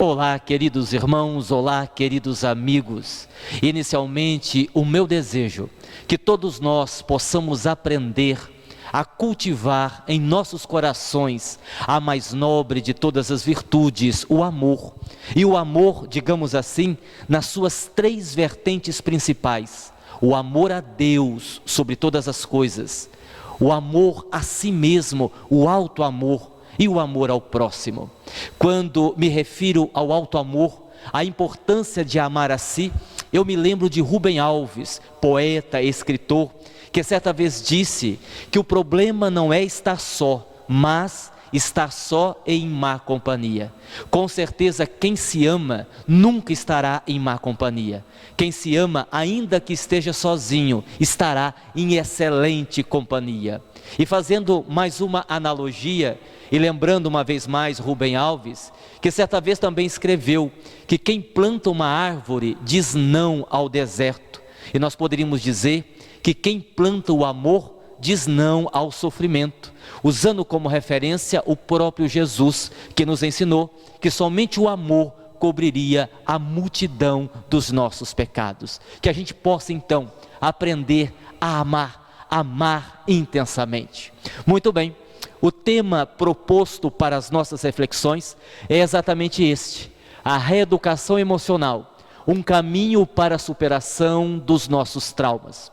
Olá, queridos irmãos, olá, queridos amigos. Inicialmente, o meu desejo que todos nós possamos aprender a cultivar em nossos corações a mais nobre de todas as virtudes, o amor. E o amor, digamos assim, nas suas três vertentes principais: o amor a Deus sobre todas as coisas, o amor a si mesmo, o alto amor, e o amor ao próximo. Quando me refiro ao alto amor, a importância de amar a si, eu me lembro de Rubem Alves, poeta e escritor, que certa vez disse que o problema não é estar só, mas estar só e em má companhia. Com certeza, quem se ama nunca estará em má companhia. Quem se ama, ainda que esteja sozinho, estará em excelente companhia. E fazendo mais uma analogia, e lembrando uma vez mais Rubem Alves, que certa vez também escreveu que quem planta uma árvore diz não ao deserto. E nós poderíamos dizer que quem planta o amor diz não ao sofrimento, usando como referência o próprio Jesus, que nos ensinou que somente o amor cobriria a multidão dos nossos pecados. Que a gente possa então aprender a amar intensamente. Muito bem. O tema proposto para as nossas reflexões é exatamente este: a reeducação emocional, um caminho para a superação dos nossos traumas.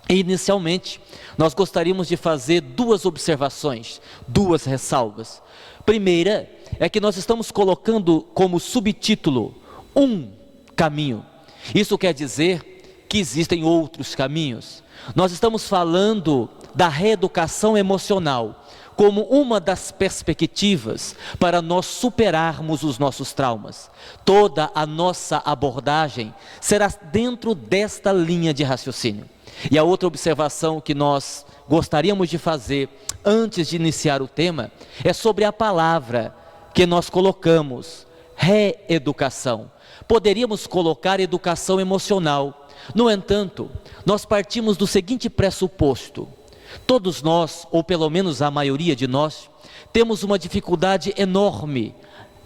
E inicialmente, nós gostaríamos de fazer duas observações, duas ressalvas. Primeira é que nós estamos colocando como subtítulo um caminho. Isso quer dizer que existem outros caminhos. Nós estamos falando da reeducação emocional como uma das perspectivas para nós superarmos os nossos traumas. Toda a nossa abordagem será dentro desta linha de raciocínio. E a outra observação que nós gostaríamos de fazer antes de iniciar o tema é sobre a palavra que nós colocamos: reeducação. Poderíamos colocar educação emocional. No entanto, nós partimos do seguinte pressuposto: todos nós, ou pelo menos a maioria de nós, temos uma dificuldade enorme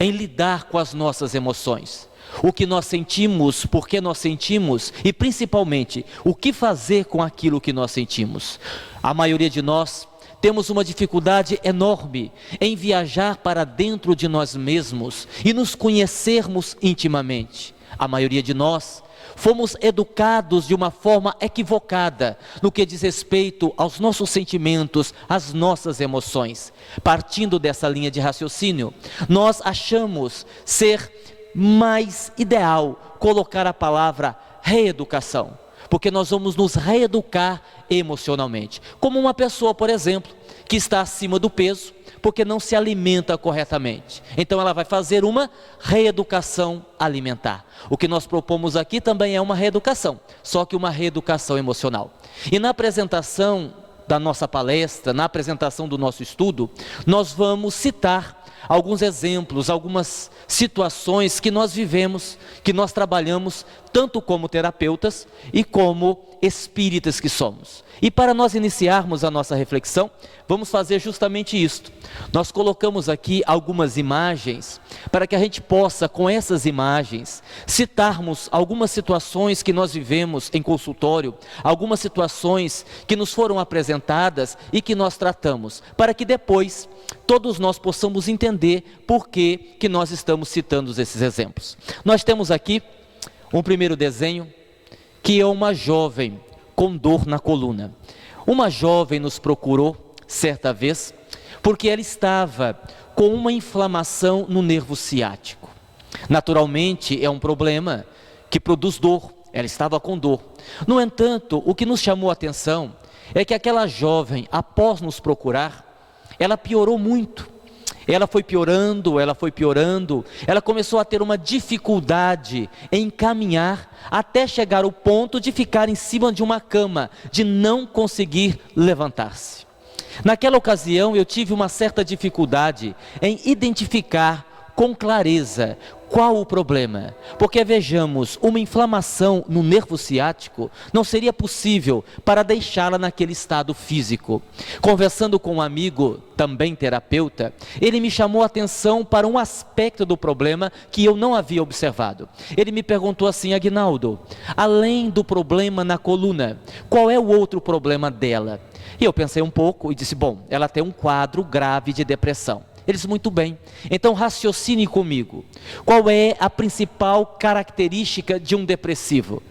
em lidar com as nossas emoções. O que nós sentimos, por que nós sentimos e principalmente o que fazer com aquilo que nós sentimos. A maioria de nós temos uma dificuldade enorme em viajar para dentro de nós mesmos e nos conhecermos intimamente. A maioria de nós fomos educados de uma forma equivocada no que diz respeito aos nossos sentimentos, às nossas emoções. Partindo dessa linha de raciocínio, nós achamos ser mais ideal colocar a palavra reeducação, porque nós vamos nos reeducar emocionalmente. Como uma pessoa, por exemplo, que está acima do peso, porque não se alimenta corretamente. Então ela vai fazer uma reeducação alimentar. O que nós propomos aqui também é uma reeducação, só que uma reeducação emocional. E na apresentação da nossa palestra, na apresentação do nosso estudo, nós vamos citar alguns exemplos, algumas situações que nós vivemos, que nós trabalhamos, tanto como terapeutas e como espíritas que somos. E para nós iniciarmos a nossa reflexão, vamos fazer justamente isto. Nós colocamos aqui algumas imagens, para que a gente possa, com essas imagens, citarmos algumas situações que nós vivemos em consultório, algumas situações que nos foram apresentadas e que nós tratamos, para que depois todos nós possamos entender por que nós estamos citando esses exemplos. Nós temos aqui um primeiro desenho, que é uma jovem com dor na coluna. Uma jovem nos procurou certa vez, porque ela estava com uma inflamação no nervo ciático. Naturalmente é um problema que produz dor, ela estava com dor. No entanto, o que nos chamou a atenção é que aquela jovem, após nos procurar, ela piorou muito. Ela foi piorando, ela começou a ter uma dificuldade em caminhar, até chegar ao ponto de ficar em cima de uma cama, de não conseguir levantar-se. Naquela ocasião eu tive uma certa dificuldade em identificar com clareza Qual o problema? Porque vejamos, uma inflamação no nervo ciático não seria possível para deixá-la naquele estado físico. Conversando com um amigo, também terapeuta, ele me chamou a atenção para um aspecto do problema que eu não havia observado. Ele me perguntou assim: Aguinaldo, além do problema na coluna, qual é o outro problema dela? E eu pensei um pouco e disse: bom, ela tem um quadro grave de depressão. Ele disse: muito bem, então raciocine comigo. Qual é a principal característica de um depressivo?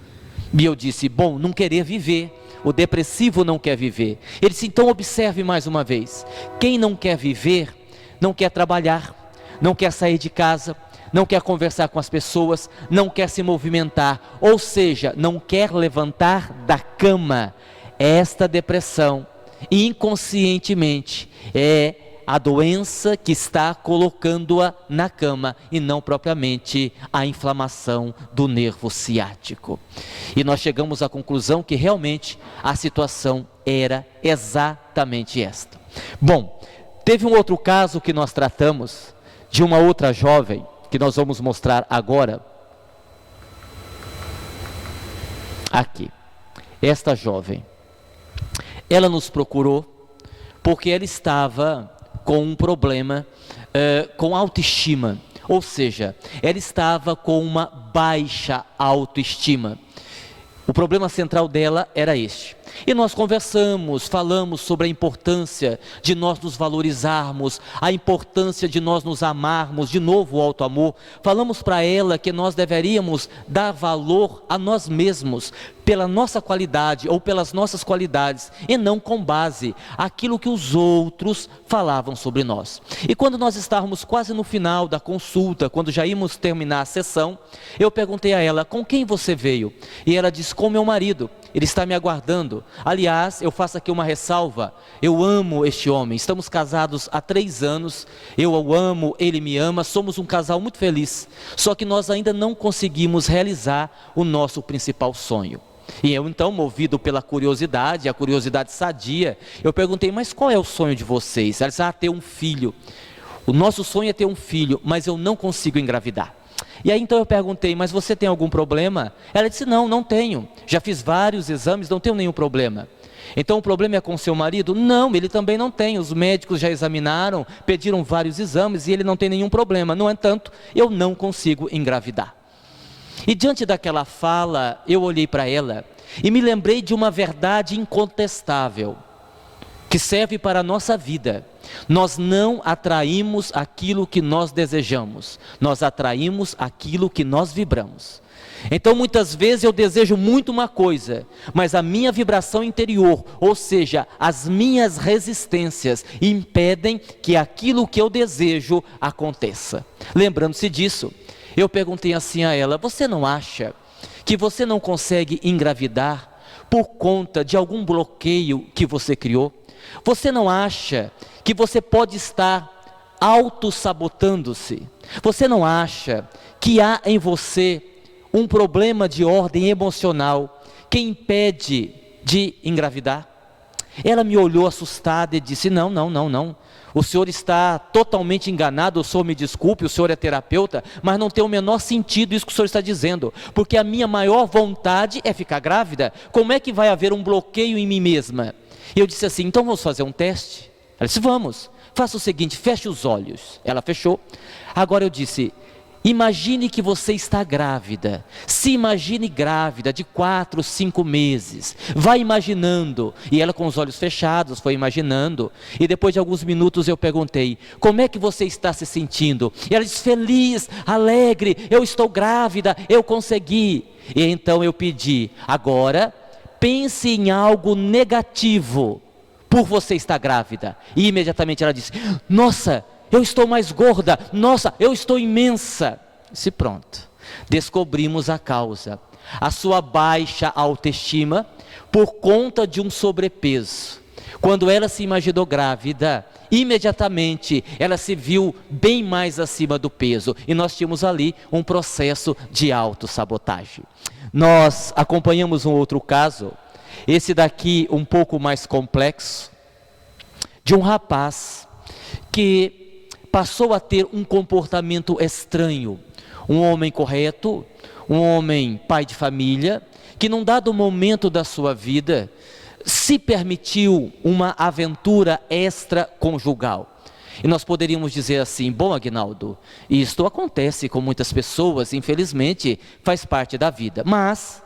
E eu disse: bom, não querer viver. O depressivo não quer viver. Ele disse: então observe mais uma vez. Quem não quer viver, não quer trabalhar, não quer sair de casa, não quer conversar com as pessoas, não quer se movimentar, ou seja, não quer levantar da cama. Esta depressão, inconscientemente, é a doença que está colocando-a na cama e não propriamente a inflamação do nervo ciático. E nós chegamos à conclusão que realmente a situação era exatamente esta. Bom, teve um outro caso que nós tratamos de uma outra jovem, que nós vamos mostrar agora. Aqui, esta jovem, ela nos procurou porque ela estava com um problema com autoestima, ou seja, ela estava com uma baixa autoestima. O problema central dela era este. E nós conversamos, falamos sobre a importância de nós nos valorizarmos, a importância de nós nos amarmos, de novo o auto-amor. Falamos para ela que nós deveríamos dar valor a nós mesmos, pela nossa qualidade ou pelas nossas qualidades, e não com base aquilo que os outros falavam sobre nós. E quando nós estávamos quase no final da consulta, quando já íamos terminar a sessão, eu perguntei a ela: com quem você veio? E ela disse: com meu marido, ele está me aguardando. Aliás, eu faço aqui uma ressalva: eu amo este homem, estamos casados há 3 anos, eu o amo, ele me ama, somos um casal muito feliz, só que nós ainda não conseguimos realizar o nosso principal sonho. E eu então, movido pela curiosidade, a curiosidade sadia, eu perguntei: mas qual é o sonho de vocês? Ela disse: ter um filho. O nosso sonho é ter um filho, mas eu não consigo engravidar. E aí então eu perguntei: mas você tem algum problema? Ela disse: não, não tenho, já fiz vários exames, não tenho nenhum problema. Então o problema é com seu marido? Não, ele também não tem, os médicos já examinaram, pediram vários exames e ele não tem nenhum problema. No entanto, eu não consigo engravidar. E diante daquela fala, eu olhei para ela e me lembrei de uma verdade incontestável, que serve para a nossa vida. Nós não atraímos aquilo que nós desejamos, nós atraímos aquilo que nós vibramos. Então muitas vezes eu desejo muito uma coisa, mas a minha vibração interior, ou seja, as minhas resistências, impedem que aquilo que eu desejo aconteça. Lembrando-se disso, eu perguntei assim a ela: você não acha que você não consegue engravidar por conta de algum bloqueio que você criou? Você não acha que você pode estar auto-sabotando-se? Você não acha que há em você um problema de ordem emocional que impede de engravidar? Ela me olhou assustada e disse: não, não, não, não. O senhor está totalmente enganado, o senhor me desculpe, o senhor é terapeuta, mas não tem o menor sentido isso que o senhor está dizendo, porque a minha maior vontade é ficar grávida. Como é que vai haver um bloqueio em mim mesma? E eu disse assim: então vamos fazer um teste? Ela disse: vamos, faça o seguinte, feche os olhos. Ela fechou. Agora eu disse: imagine que você está grávida, se imagine grávida de 4, 5 meses, vai imaginando. E ela com os olhos fechados foi imaginando, e depois de alguns minutos eu perguntei: como é que você está se sentindo? E ela disse: feliz, alegre, eu estou grávida, eu consegui. E então eu pedi: agora pense em algo negativo por você estar grávida. E imediatamente ela disse: nossa, eu estou mais gorda, nossa, eu estou imensa. E pronto, descobrimos a causa: a sua baixa autoestima por conta de um sobrepeso. Quando ela se imaginou grávida, imediatamente ela se viu bem mais acima do peso, e nós tínhamos ali um processo de autossabotagem. Nós acompanhamos um outro caso, esse daqui um pouco mais complexo, de um rapaz que passou a ter um comportamento estranho, Um homem correto, um homem pai de família, que num dado momento da sua vida se permitiu uma aventura extraconjugal. E nós poderíamos dizer assim: bom, Aguinaldo, isto acontece com muitas pessoas, infelizmente faz parte da vida. Mas,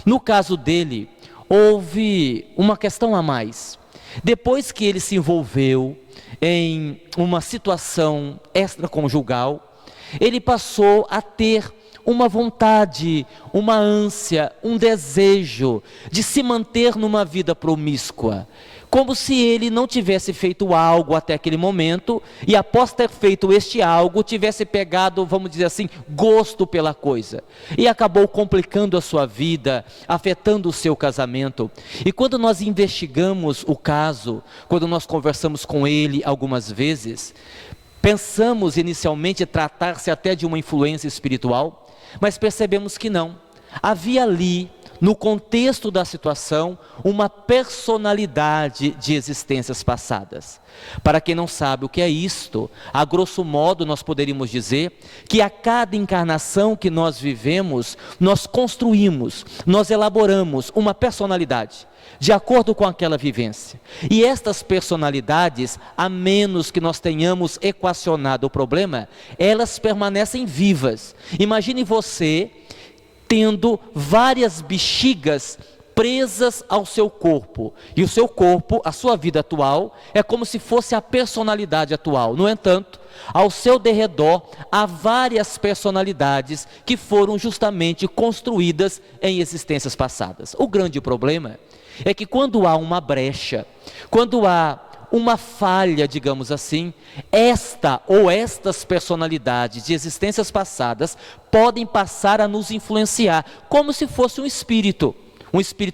no caso dele, houve uma questão a mais. Depois que ele se envolveu em uma situação extraconjugal, ele passou a ter uma vontade, uma ânsia, um desejo de se manter numa vida promíscua, como se ele não tivesse feito algo até aquele momento, e após ter feito este algo, tivesse pegado, vamos dizer assim, gosto pela coisa, e acabou complicando a sua vida, afetando o seu casamento. E quando nós investigamos o caso, quando nós conversamos com ele algumas vezes, pensamos inicialmente tratar-se até de uma influência espiritual, mas percebemos que não. Havia ali, no contexto da situação, uma personalidade de existências passadas. Para quem não sabe o que é isto, a grosso modo nós poderíamos dizer que a cada encarnação que nós vivemos, nós construímos, nós elaboramos uma personalidade, de acordo com aquela vivência. E estas personalidades, a menos que nós tenhamos equacionado o problema, elas permanecem vivas. Imagine você tendo várias bexigas presas ao seu corpo, e o seu corpo, a sua vida atual, é como se fosse a personalidade atual. No entanto, ao seu derredor há várias personalidades que foram justamente construídas em existências passadas. O grande problema é que quando há uma brecha, quando há uma falha, digamos assim, esta ou estas personalidades de existências passadas podem passar a nos influenciar, como se fosse um espírito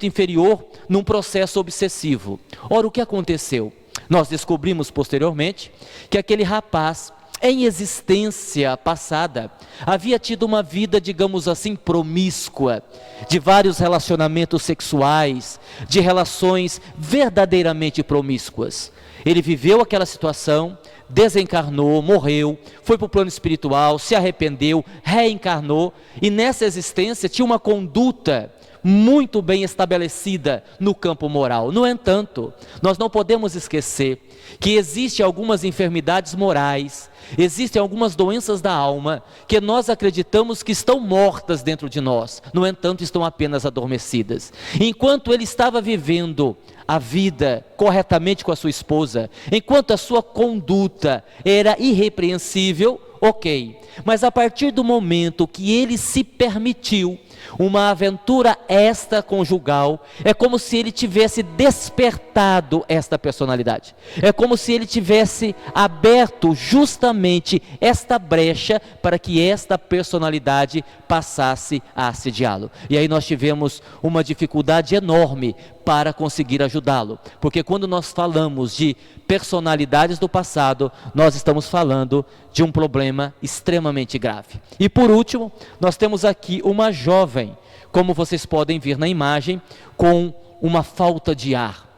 inferior num processo obsessivo. Ora, o que aconteceu? Nós descobrimos posteriormente que aquele rapaz, em existência passada, havia tido uma vida, digamos assim, promíscua, de vários relacionamentos sexuais, de relações verdadeiramente promíscuas. Ele viveu aquela situação, desencarnou, morreu, foi para o plano espiritual, se arrependeu, reencarnou, e nessa existência tinha uma conduta muito bem estabelecida no campo moral. No entanto, nós não podemos esquecer que existem algumas enfermidades morais, existem algumas doenças da alma que nós acreditamos que estão mortas dentro de nós, no entanto estão apenas adormecidas. Enquanto ele estava vivendo a vida corretamente com a sua esposa, enquanto a sua conduta era irrepreensível, ok, mas a partir do momento que ele se permitiu uma aventura extraconjugal, é como se ele tivesse despertado esta personalidade, é como se ele tivesse aberto justamente esta brecha para que esta personalidade passasse a assediá-lo. E aí nós tivemos uma dificuldade enorme para conseguir ajudá-lo, porque quando nós falamos de personalidades do passado, nós estamos falando de um problema extremamente grave. E por último, nós temos aqui uma jovem, como vocês podem ver na imagem, com uma falta de ar.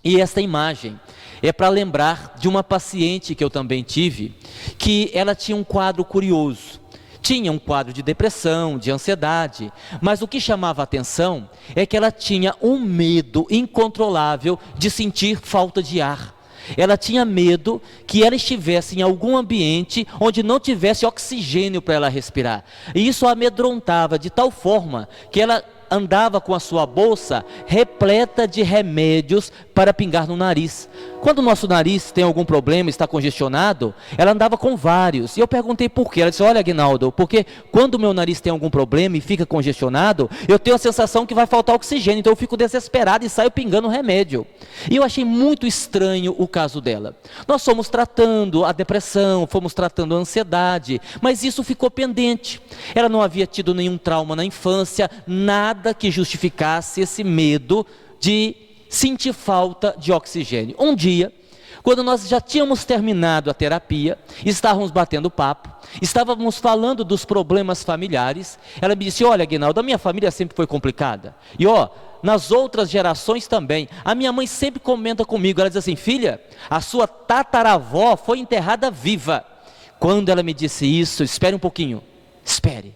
E esta imagem é para lembrar de uma paciente que eu também tive, que ela tinha um quadro curioso. Tinha um quadro de depressão, de ansiedade, mas o que chamava a atenção é que ela tinha um medo incontrolável de sentir falta de ar. Ela tinha medo que ela estivesse em algum ambiente onde não tivesse oxigênio para ela respirar. E isso a amedrontava de tal forma que ela andava com a sua bolsa repleta de remédios para pingar no nariz. Quando o nosso nariz tem algum problema, está congestionado, ela andava com vários. E eu perguntei por quê. Ela disse: olha, Aguinaldo, porque quando o meu nariz tem algum problema e fica congestionado, eu tenho a sensação que vai faltar oxigênio, então eu fico desesperado e saio pingando remédio. E eu achei muito estranho o caso dela. Nós fomos tratando a depressão, fomos tratando a ansiedade, mas isso ficou pendente. Ela não havia tido nenhum trauma na infância, nada que justificasse esse medo de sentir falta de oxigênio. Um dia, quando nós já tínhamos terminado a terapia, estávamos batendo papo, estávamos falando dos problemas familiares, ela me disse: olha, Aguinaldo, a minha família sempre foi complicada, e nas outras gerações também. A minha mãe sempre comenta comigo, ela diz assim: filha, a sua tataravó foi enterrada viva. Quando ela me disse isso, espere um pouquinho, Espere,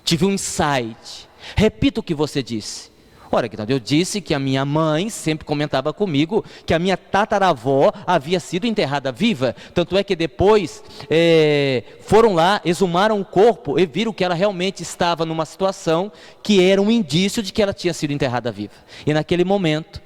tive um insight. Repita o que você disse. Ora, Aguinaldo, eu disse que a minha mãe sempre comentava comigo que a minha tataravó havia sido enterrada viva. Tanto é que depois foram lá, exumaram o corpo e viram que ela realmente estava numa situação que era um indício de que ela tinha sido enterrada viva. E naquele momento,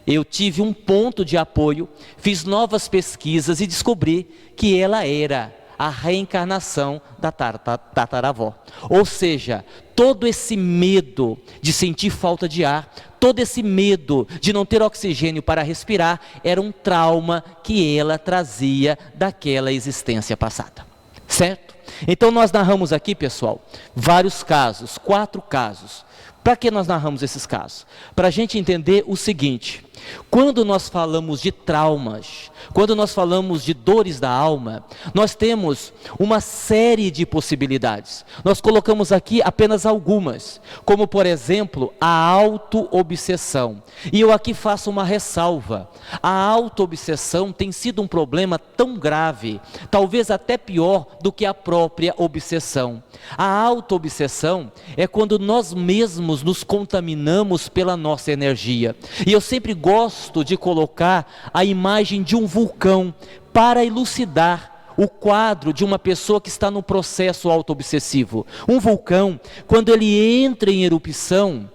eu tive um ponto de apoio, fiz novas pesquisas e descobri que ela era a reencarnação da tataravó. Ou seja, todo esse medo de sentir falta de ar, todo esse medo de não ter oxigênio para respirar, era um trauma que ela trazia daquela existência passada. Certo? Então nós narramos aqui, pessoal, vários casos, 4 casos. Para que nós narramos esses casos? Para a gente entender o seguinte: quando nós falamos de traumas, quando nós falamos de dores da alma, nós temos uma série de possibilidades. Nós colocamos aqui apenas algumas, como por exemplo, a auto-obsessão. E eu aqui faço uma ressalva: a auto-obsessão tem sido um problema tão grave, talvez até pior do que a própria obsessão. A auto-obsessão é quando nós mesmos nos contaminamos pela nossa energia. E eu sempre gosto de colocar a imagem de um vulcão para elucidar o quadro de uma pessoa que está no processo auto-obsessivo. Um vulcão, quando ele entra em erupção,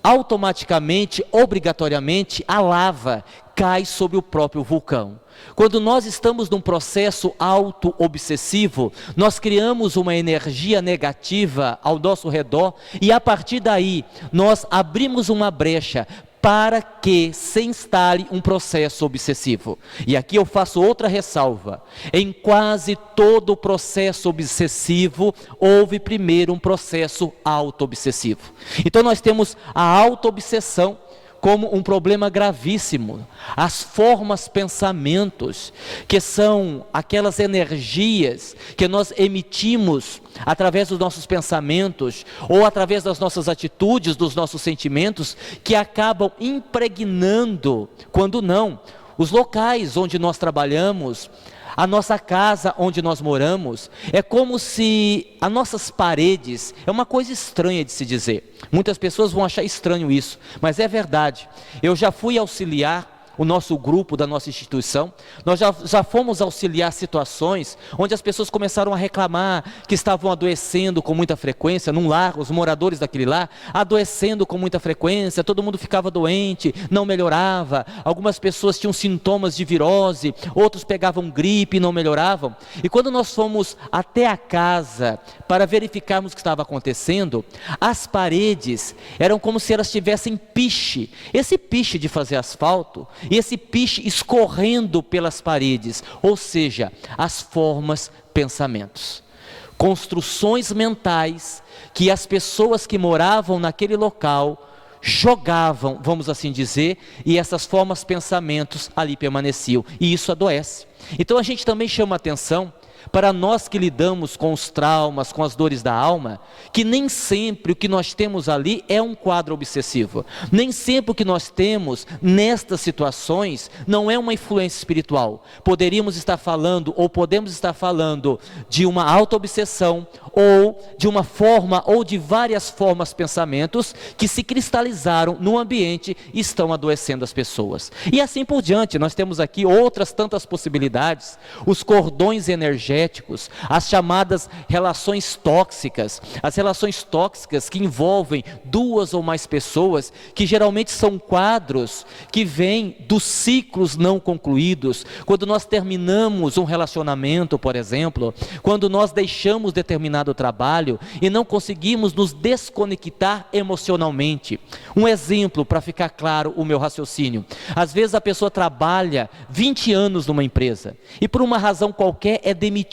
automaticamente, obrigatoriamente, a lava cai sobre o próprio vulcão. Quando nós estamos num processo auto-obsessivo, nós criamos uma energia negativa ao nosso redor e a partir daí nós abrimos uma brecha para que se instale um processo obsessivo. E aqui eu faço outra ressalva: em quase todo o processo obsessivo, houve primeiro um processo auto-obsessivo. Então nós temos a auto-obsessão como um problema gravíssimo. As formas pensamentos, que são aquelas energias que nós emitimos através dos nossos pensamentos, ou através das nossas atitudes, dos nossos sentimentos, que acabam impregnando, quando não, os locais onde nós trabalhamos, a nossa casa onde nós moramos. É como se as nossas paredes, é uma coisa estranha de se dizer, muitas pessoas vão achar estranho isso, mas é verdade. Eu já fui auxiliar o nosso grupo da nossa instituição, nós já fomos auxiliar situações onde as pessoas começaram a reclamar que estavam adoecendo com muita frequência, num lar, os moradores daquele lar, adoecendo com muita frequência, todo mundo ficava doente, não melhorava, algumas pessoas tinham sintomas de virose, outros pegavam gripe e não melhoravam. E quando nós fomos até a casa para verificarmos o que estava acontecendo, as paredes eram como se elas tivessem piche, esse piche de fazer asfalto, e esse piche escorrendo pelas paredes, ou seja, as formas, pensamentos, construções mentais que as pessoas que moravam naquele local jogavam, vamos assim dizer, e essas formas, pensamentos ali permaneciam, e isso adoece. Então a gente também chama atenção para nós que lidamos com os traumas, com as dores da alma, que nem sempre o que nós temos ali é um quadro obsessivo. Nem sempre o que nós temos nestas situações não é uma influência espiritual. Poderíamos estar falando, ou podemos estar falando de uma auto-obsessão, ou de uma forma, ou de várias formas, pensamentos que se cristalizaram no ambiente e estão adoecendo as pessoas. E assim por diante, nós temos aqui outras tantas possibilidades, os cordões energéticos, as chamadas relações tóxicas, as relações tóxicas que envolvem 2 ou mais pessoas, que geralmente são quadros que vêm dos ciclos não concluídos. Quando nós terminamos um relacionamento, por exemplo, quando nós deixamos determinado trabalho e não conseguimos nos desconectar emocionalmente. Um exemplo para ficar claro o meu raciocínio: às vezes a pessoa trabalha 20 anos numa empresa e por uma razão qualquer é demitida,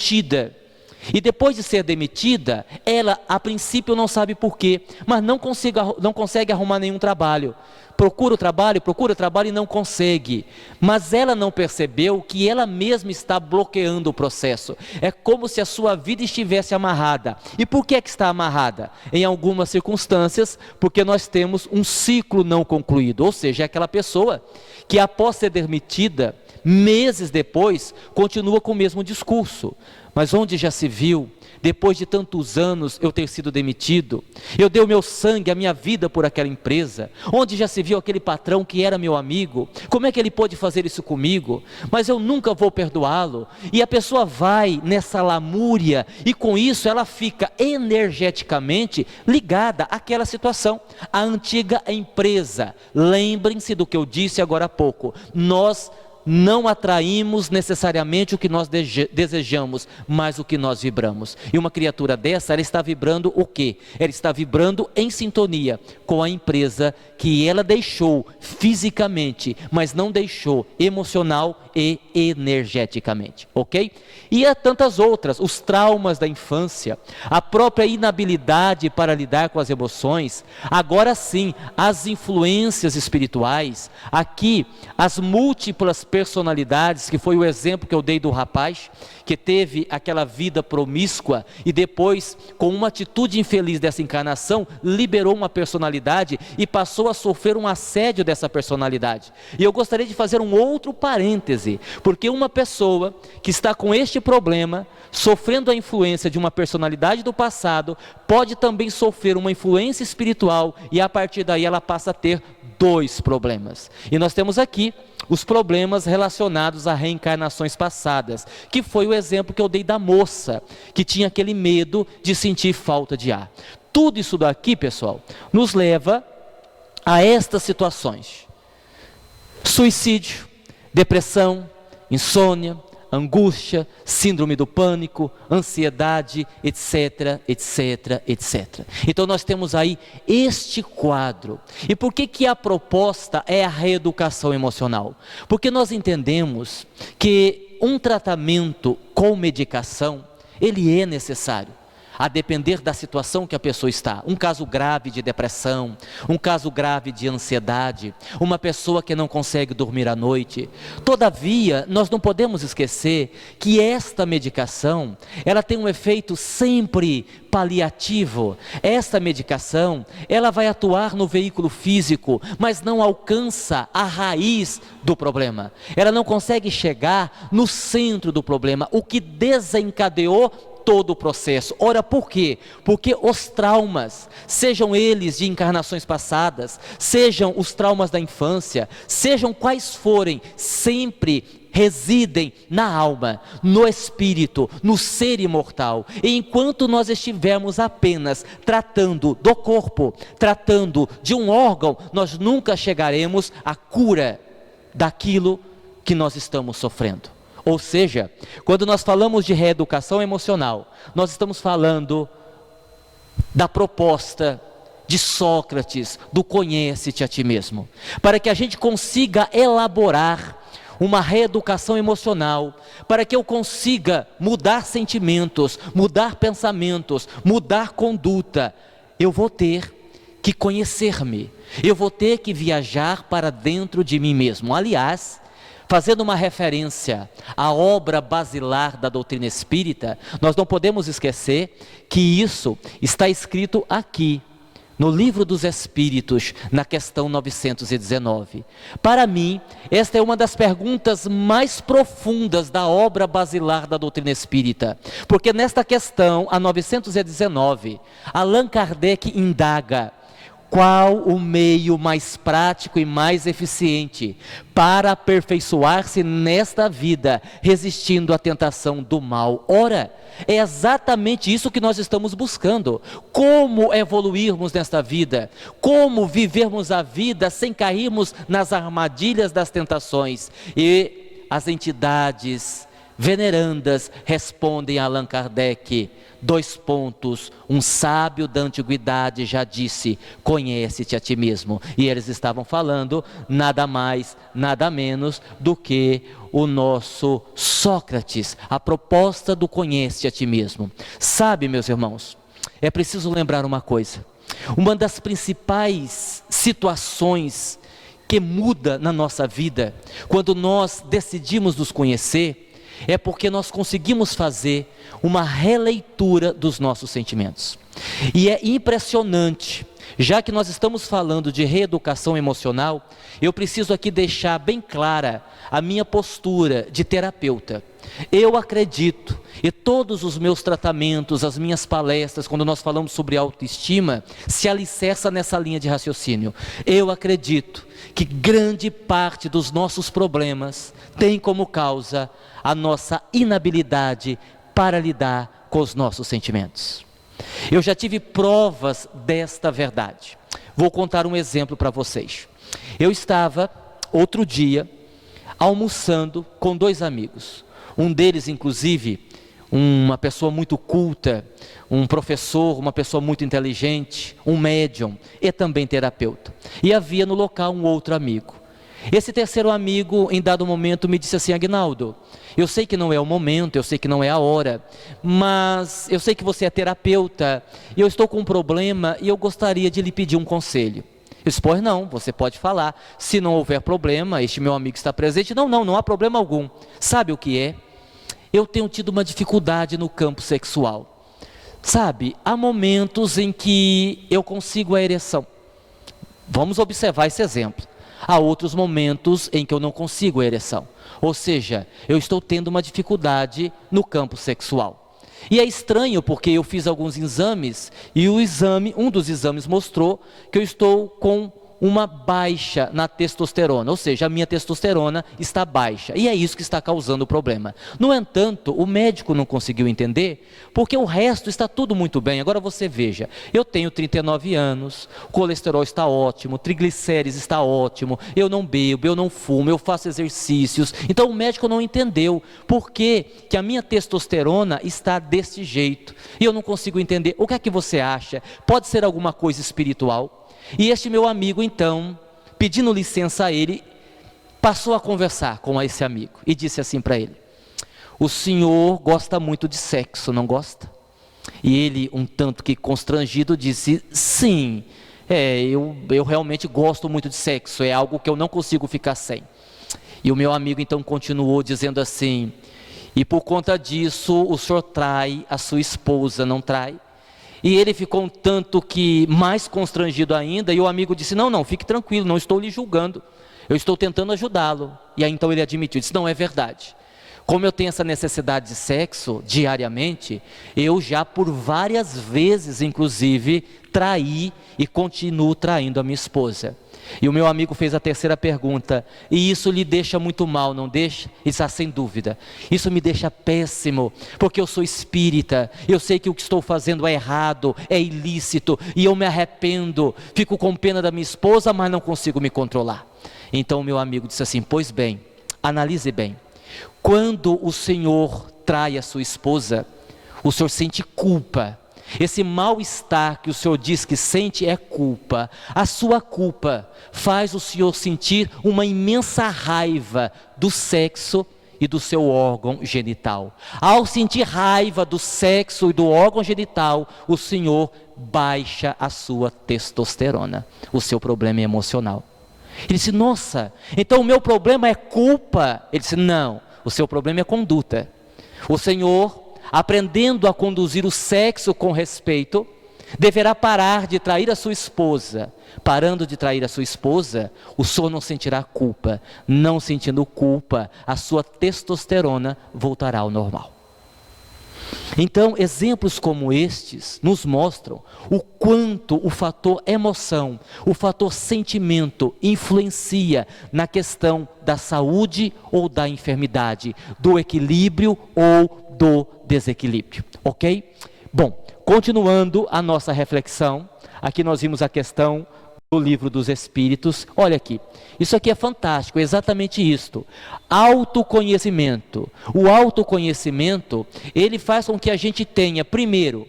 e depois de ser demitida, ela a princípio não sabe porquê, mas não consegue arrumar nenhum trabalho. Procura o trabalho e não consegue, mas ela não percebeu que ela mesma está bloqueando o processo. É como se a sua vida estivesse amarrada. E por que está amarrada? Em algumas circunstâncias, porque nós temos um ciclo não concluído, ou seja, é aquela pessoa que após ser demitida, meses depois, continua com o mesmo discurso. Mas onde já se viu, depois de tantos anos eu ter sido demitido, eu dei o meu sangue, a minha vida por aquela empresa, onde já se viu aquele patrão que era meu amigo, como é que ele pôde fazer isso comigo? Mas eu nunca vou perdoá-lo. E a pessoa vai nessa lamúria, e com isso ela fica energeticamente ligada àquela situação. A antiga empresa, lembrem-se do que eu disse agora há pouco, nós não atraímos necessariamente o que nós desejamos, mas o que nós vibramos. E uma criatura dessa, ela está vibrando o quê? Ela está vibrando em sintonia com a empresa que ela deixou fisicamente, mas não deixou emocional e energeticamente, ok? E há tantas outras, os traumas da infância, a própria inabilidade para lidar com as emoções, agora sim, as influências espirituais, aqui as múltiplas personalidades, que foi o exemplo que eu dei do rapaz, que teve aquela vida promíscua e depois, com uma atitude infeliz dessa encarnação, liberou uma personalidade e passou a sofrer um assédio dessa personalidade. E eu gostaria de fazer um outro parêntese, porque uma pessoa que está com este problema, sofrendo a influência de uma personalidade do passado, pode também sofrer uma influência espiritual e a partir daí ela passa a ter dois problemas. E nós temos aqui os problemas relacionados a reencarnações passadas, que foi o exemplo que eu dei da moça, que tinha aquele medo de sentir falta de ar. Tudo isso daqui, pessoal, nos leva a estas situações: suicídio, depressão, insônia, angústia, síndrome do pânico, ansiedade, etc, etc, etc. Então nós temos aí este quadro. E por que a proposta é a reeducação emocional? Porque nós entendemos que um tratamento com medicação, ele é necessário, a depender da situação que a pessoa está. Um caso grave de depressão, um caso grave de ansiedade, uma pessoa que não consegue dormir à noite. Todavia, nós não podemos esquecer que esta medicação, ela tem um efeito sempre paliativo. Esta medicação, ela vai atuar no veículo físico, mas não alcança a raiz do problema. Ela não consegue chegar no centro do problema, o que desencadeou todo o processo. Ora, por quê? Porque os traumas, sejam eles de encarnações passadas, sejam os traumas da infância, sejam quais forem, sempre residem na alma, no espírito, no ser imortal. E enquanto nós estivermos apenas tratando do corpo, tratando de um órgão, nós nunca chegaremos à cura daquilo que nós estamos sofrendo. Ou seja, quando nós falamos de reeducação emocional, nós estamos falando da proposta de Sócrates, do conhece-te a ti mesmo, para que a gente consiga elaborar uma reeducação emocional, para que eu consiga mudar sentimentos, mudar pensamentos, mudar conduta. Eu vou ter que conhecer-me, eu vou ter que viajar para dentro de mim mesmo. Aliás, fazendo uma referência à obra basilar da doutrina espírita, nós não podemos esquecer que isso está escrito aqui, no Livro dos Espíritos, na questão 919. Para mim, esta é uma das perguntas mais profundas da obra basilar da doutrina espírita, porque nesta questão, a 919, Allan Kardec indaga: qual o meio mais prático e mais eficiente para aperfeiçoar-se nesta vida, resistindo à tentação do mal? Ora, é exatamente isso que nós estamos buscando. Como evoluirmos nesta vida? Como vivermos a vida sem cairmos nas armadilhas das tentações? E as entidades venerandas respondem a Allan Kardec: dois pontos, um sábio da antiguidade já disse, conhece-te a ti mesmo. E eles estavam falando nada mais, nada menos do que o nosso Sócrates, a proposta do conhece-te a ti mesmo. Sabe, meus irmãos, é preciso lembrar uma coisa: uma das principais situações que muda na nossa vida, quando nós decidimos nos conhecer, é porque nós conseguimos fazer uma releitura dos nossos sentimentos. E é impressionante Já que nós estamos falando de reeducação emocional, eu preciso aqui deixar bem clara a minha postura de terapeuta. Eu acredito, e todos os meus tratamentos, as minhas palestras, quando nós falamos sobre autoestima, se alicerça nessa linha de raciocínio. Eu acredito que grande parte dos nossos problemas tem como causa a nossa inabilidade para lidar com os nossos sentimentos. Eu já tive provas desta verdade. Vou contar um exemplo para vocês. Eu estava, outro dia, almoçando com 2 amigos. Um deles, inclusive, uma pessoa muito culta, um professor, uma pessoa muito inteligente, um médium e também terapeuta. E havia no local um outro amigo. Esse terceiro amigo, em dado momento, me disse assim: Aguinaldo, eu sei que não é o momento, eu sei que não é a hora, mas eu sei que você é terapeuta, e eu estou com um problema e eu gostaria de lhe pedir um conselho. Eu disse: pois não, você pode falar, se não houver problema, este meu amigo está presente. Não há problema algum. Sabe o que é? Eu tenho tido uma dificuldade no campo sexual. Sabe, há momentos em que eu consigo a ereção. Vamos observar esse exemplo. Há outros momentos em que eu não consigo a ereção. Ou seja, eu estou tendo uma dificuldade no campo sexual. E é estranho porque eu fiz alguns exames e um dos exames mostrou que eu estou com uma baixa na testosterona, ou seja, a minha testosterona está baixa, e é isso que está causando o problema. No entanto, o médico não conseguiu entender, porque o resto está tudo muito bem. Agora você veja, eu tenho 39 anos, o colesterol está ótimo, triglicérides está ótimo, eu não bebo, eu não fumo, eu faço exercícios. Então o médico não entendeu por que a minha testosterona está desse jeito, e eu não consigo entender. O que é que você acha? Pode ser alguma coisa espiritual? E este meu amigo, então, pedindo licença a ele, passou a conversar com esse amigo e disse assim para ele: o senhor gosta muito de sexo, não gosta? E ele, um tanto que constrangido, disse: sim, eu realmente gosto muito de sexo, é algo que eu não consigo ficar sem. E o meu amigo então continuou dizendo assim: e por conta disso o senhor trai a sua esposa, não trai? E ele ficou um tanto que mais constrangido ainda, e o amigo disse: não, fique tranquilo, não estou lhe julgando, eu estou tentando ajudá-lo. E aí então ele admitiu, disse: não, é verdade, como eu tenho essa necessidade de sexo diariamente, eu já por várias vezes inclusive traí e continuo traindo a minha esposa. E o meu amigo fez a terceira pergunta: e isso lhe deixa muito mal, não deixa? Ele disse: sem dúvida, isso me deixa péssimo, porque eu sou espírita, eu sei que o que estou fazendo é errado, é ilícito, e eu me arrependo, fico com pena da minha esposa, mas não consigo me controlar. Então o meu amigo disse assim: pois bem, analise bem, quando o senhor trai a sua esposa, o senhor sente culpa. Esse mal-estar que o senhor diz que sente é culpa. A sua culpa faz o senhor sentir uma imensa raiva do sexo e do seu órgão genital. Ao sentir raiva do sexo e do órgão genital, o senhor baixa a sua testosterona. O seu problema é emocional. Ele disse: nossa, então o meu problema é culpa? Ele disse: não, o seu problema é conduta. O senhor, aprendendo a conduzir o sexo com respeito, deverá parar de trair a sua esposa. Parando de trair a sua esposa, o senhor não sentirá culpa. Não sentindo culpa, a sua testosterona voltará ao normal. Então, exemplos como estes nos mostram o quanto o fator emoção, o fator sentimento influencia na questão da saúde ou da enfermidade, do equilíbrio ou do desequilíbrio, ok? Bom, continuando a nossa reflexão, aqui nós vimos a questão do Livro dos Espíritos. Olha aqui, isso aqui é fantástico, é exatamente isto: autoconhecimento. O autoconhecimento, ele faz com que a gente tenha, primeiro,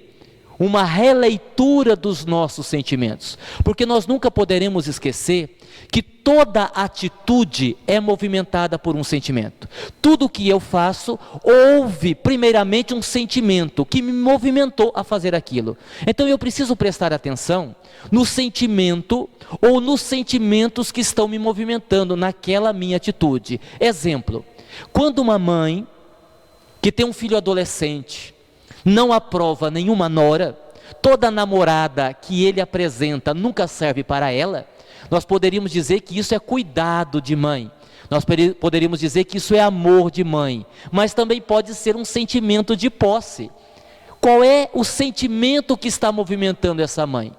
uma releitura dos nossos sentimentos, porque nós nunca poderemos esquecer que toda atitude é movimentada por um sentimento. Tudo que eu faço, houve primeiramente um sentimento que me movimentou a fazer aquilo. Então eu preciso prestar atenção no sentimento ou nos sentimentos que estão me movimentando naquela minha atitude. Exemplo: quando uma mãe que tem um filho adolescente não aprova nenhuma nora, toda namorada que ele apresenta nunca serve para ela, nós poderíamos dizer que isso é cuidado de mãe. Nós poderíamos dizer que isso é amor de mãe, mas também pode ser um sentimento de posse. Qual é o sentimento que está movimentando essa mãe?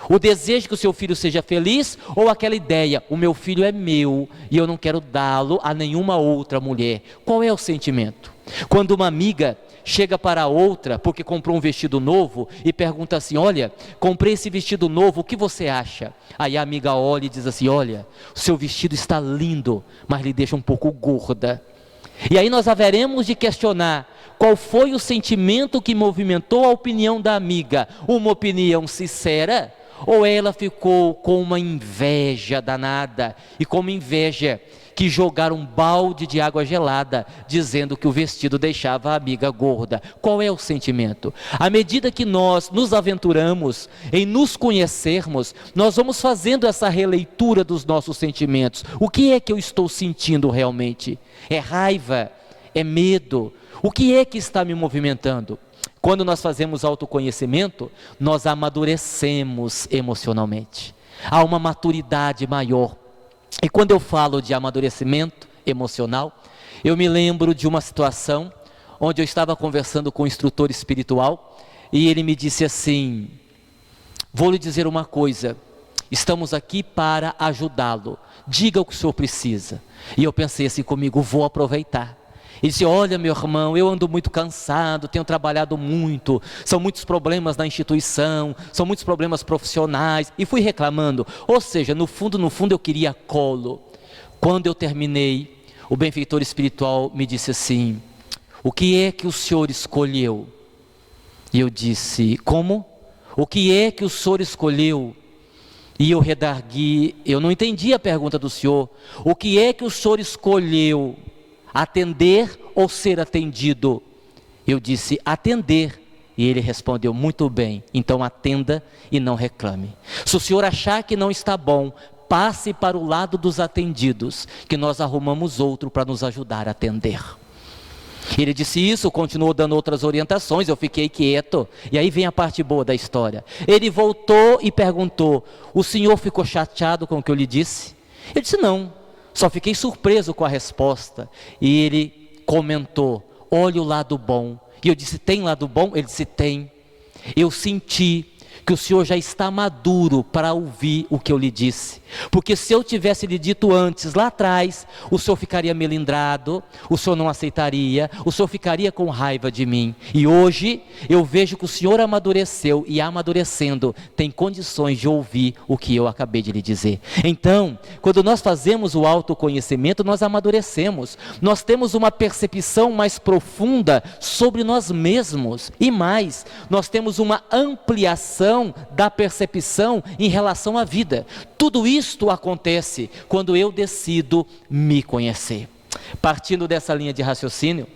O desejo que o seu filho seja feliz ou aquela ideia, o meu filho é meu e eu não quero dá-lo a nenhuma outra mulher? Qual é o sentimento? Quando uma amiga chega para outra porque comprou um vestido novo e pergunta assim: olha, comprei esse vestido novo, o que você acha? Aí a amiga olha e diz assim: olha, o seu vestido está lindo, mas lhe deixa um pouco gorda. E aí nós haveremos de questionar qual foi o sentimento que movimentou a opinião da amiga. Uma opinião sincera, ou ela ficou com uma inveja danada, e como inveja que jogaram um balde de água gelada, dizendo que o vestido deixava a amiga gorda. Qual é o sentimento? À medida que nós nos aventuramos em nos conhecermos, nós vamos fazendo essa releitura dos nossos sentimentos. O que é que eu estou sentindo realmente? É raiva? É medo? O que é que está me movimentando? Quando nós fazemos autoconhecimento, nós amadurecemos emocionalmente. Há uma maturidade maior. E quando eu falo de amadurecimento emocional, eu me lembro de uma situação onde eu estava conversando com um instrutor espiritual e ele me disse assim: vou lhe dizer uma coisa, estamos aqui para ajudá-lo, diga o que o senhor precisa. E eu pensei assim comigo: vou aproveitar. Ele disse: olha, meu irmão, eu ando muito cansado, tenho trabalhado muito, são muitos problemas na instituição, são muitos problemas profissionais, e fui reclamando. Ou seja, no fundo eu queria colo. Quando eu terminei, o benfeitor espiritual me disse assim: o que é que o senhor escolheu? E eu disse: como? O que é que o senhor escolheu? E eu redargui, eu não entendi a pergunta do senhor. O que é que o senhor escolheu? Atender ou ser atendido? Eu disse: atender. E ele respondeu: muito bem, então atenda e não reclame. Se o senhor achar que não está bom, passe para o lado dos atendidos, que nós arrumamos outro para nos ajudar a atender. Ele disse isso, continuou dando outras orientações, eu fiquei quieto. E aí vem a parte boa da história. Ele voltou e perguntou: o senhor ficou chateado com o que eu lhe disse? Eu disse: não. Só fiquei surpreso com a resposta. E ele comentou: olha o lado bom. E eu disse: tem lado bom? Ele disse: tem. Eu senti que o senhor já está maduro para ouvir o que eu lhe disse. Porque se eu tivesse lhe dito antes, lá atrás, o senhor ficaria melindrado, o senhor não aceitaria, o senhor ficaria com raiva de mim. E hoje eu vejo que o senhor amadureceu e amadurecendo tem condições de ouvir o que eu acabei de lhe dizer. Então, quando nós fazemos o autoconhecimento, nós amadurecemos. Nós temos uma percepção mais profunda sobre nós mesmos. E mais, nós temos uma ampliação da percepção em relação à vida. Tudo isto acontece quando eu decido me conhecer. Partindo dessa linha de raciocínio,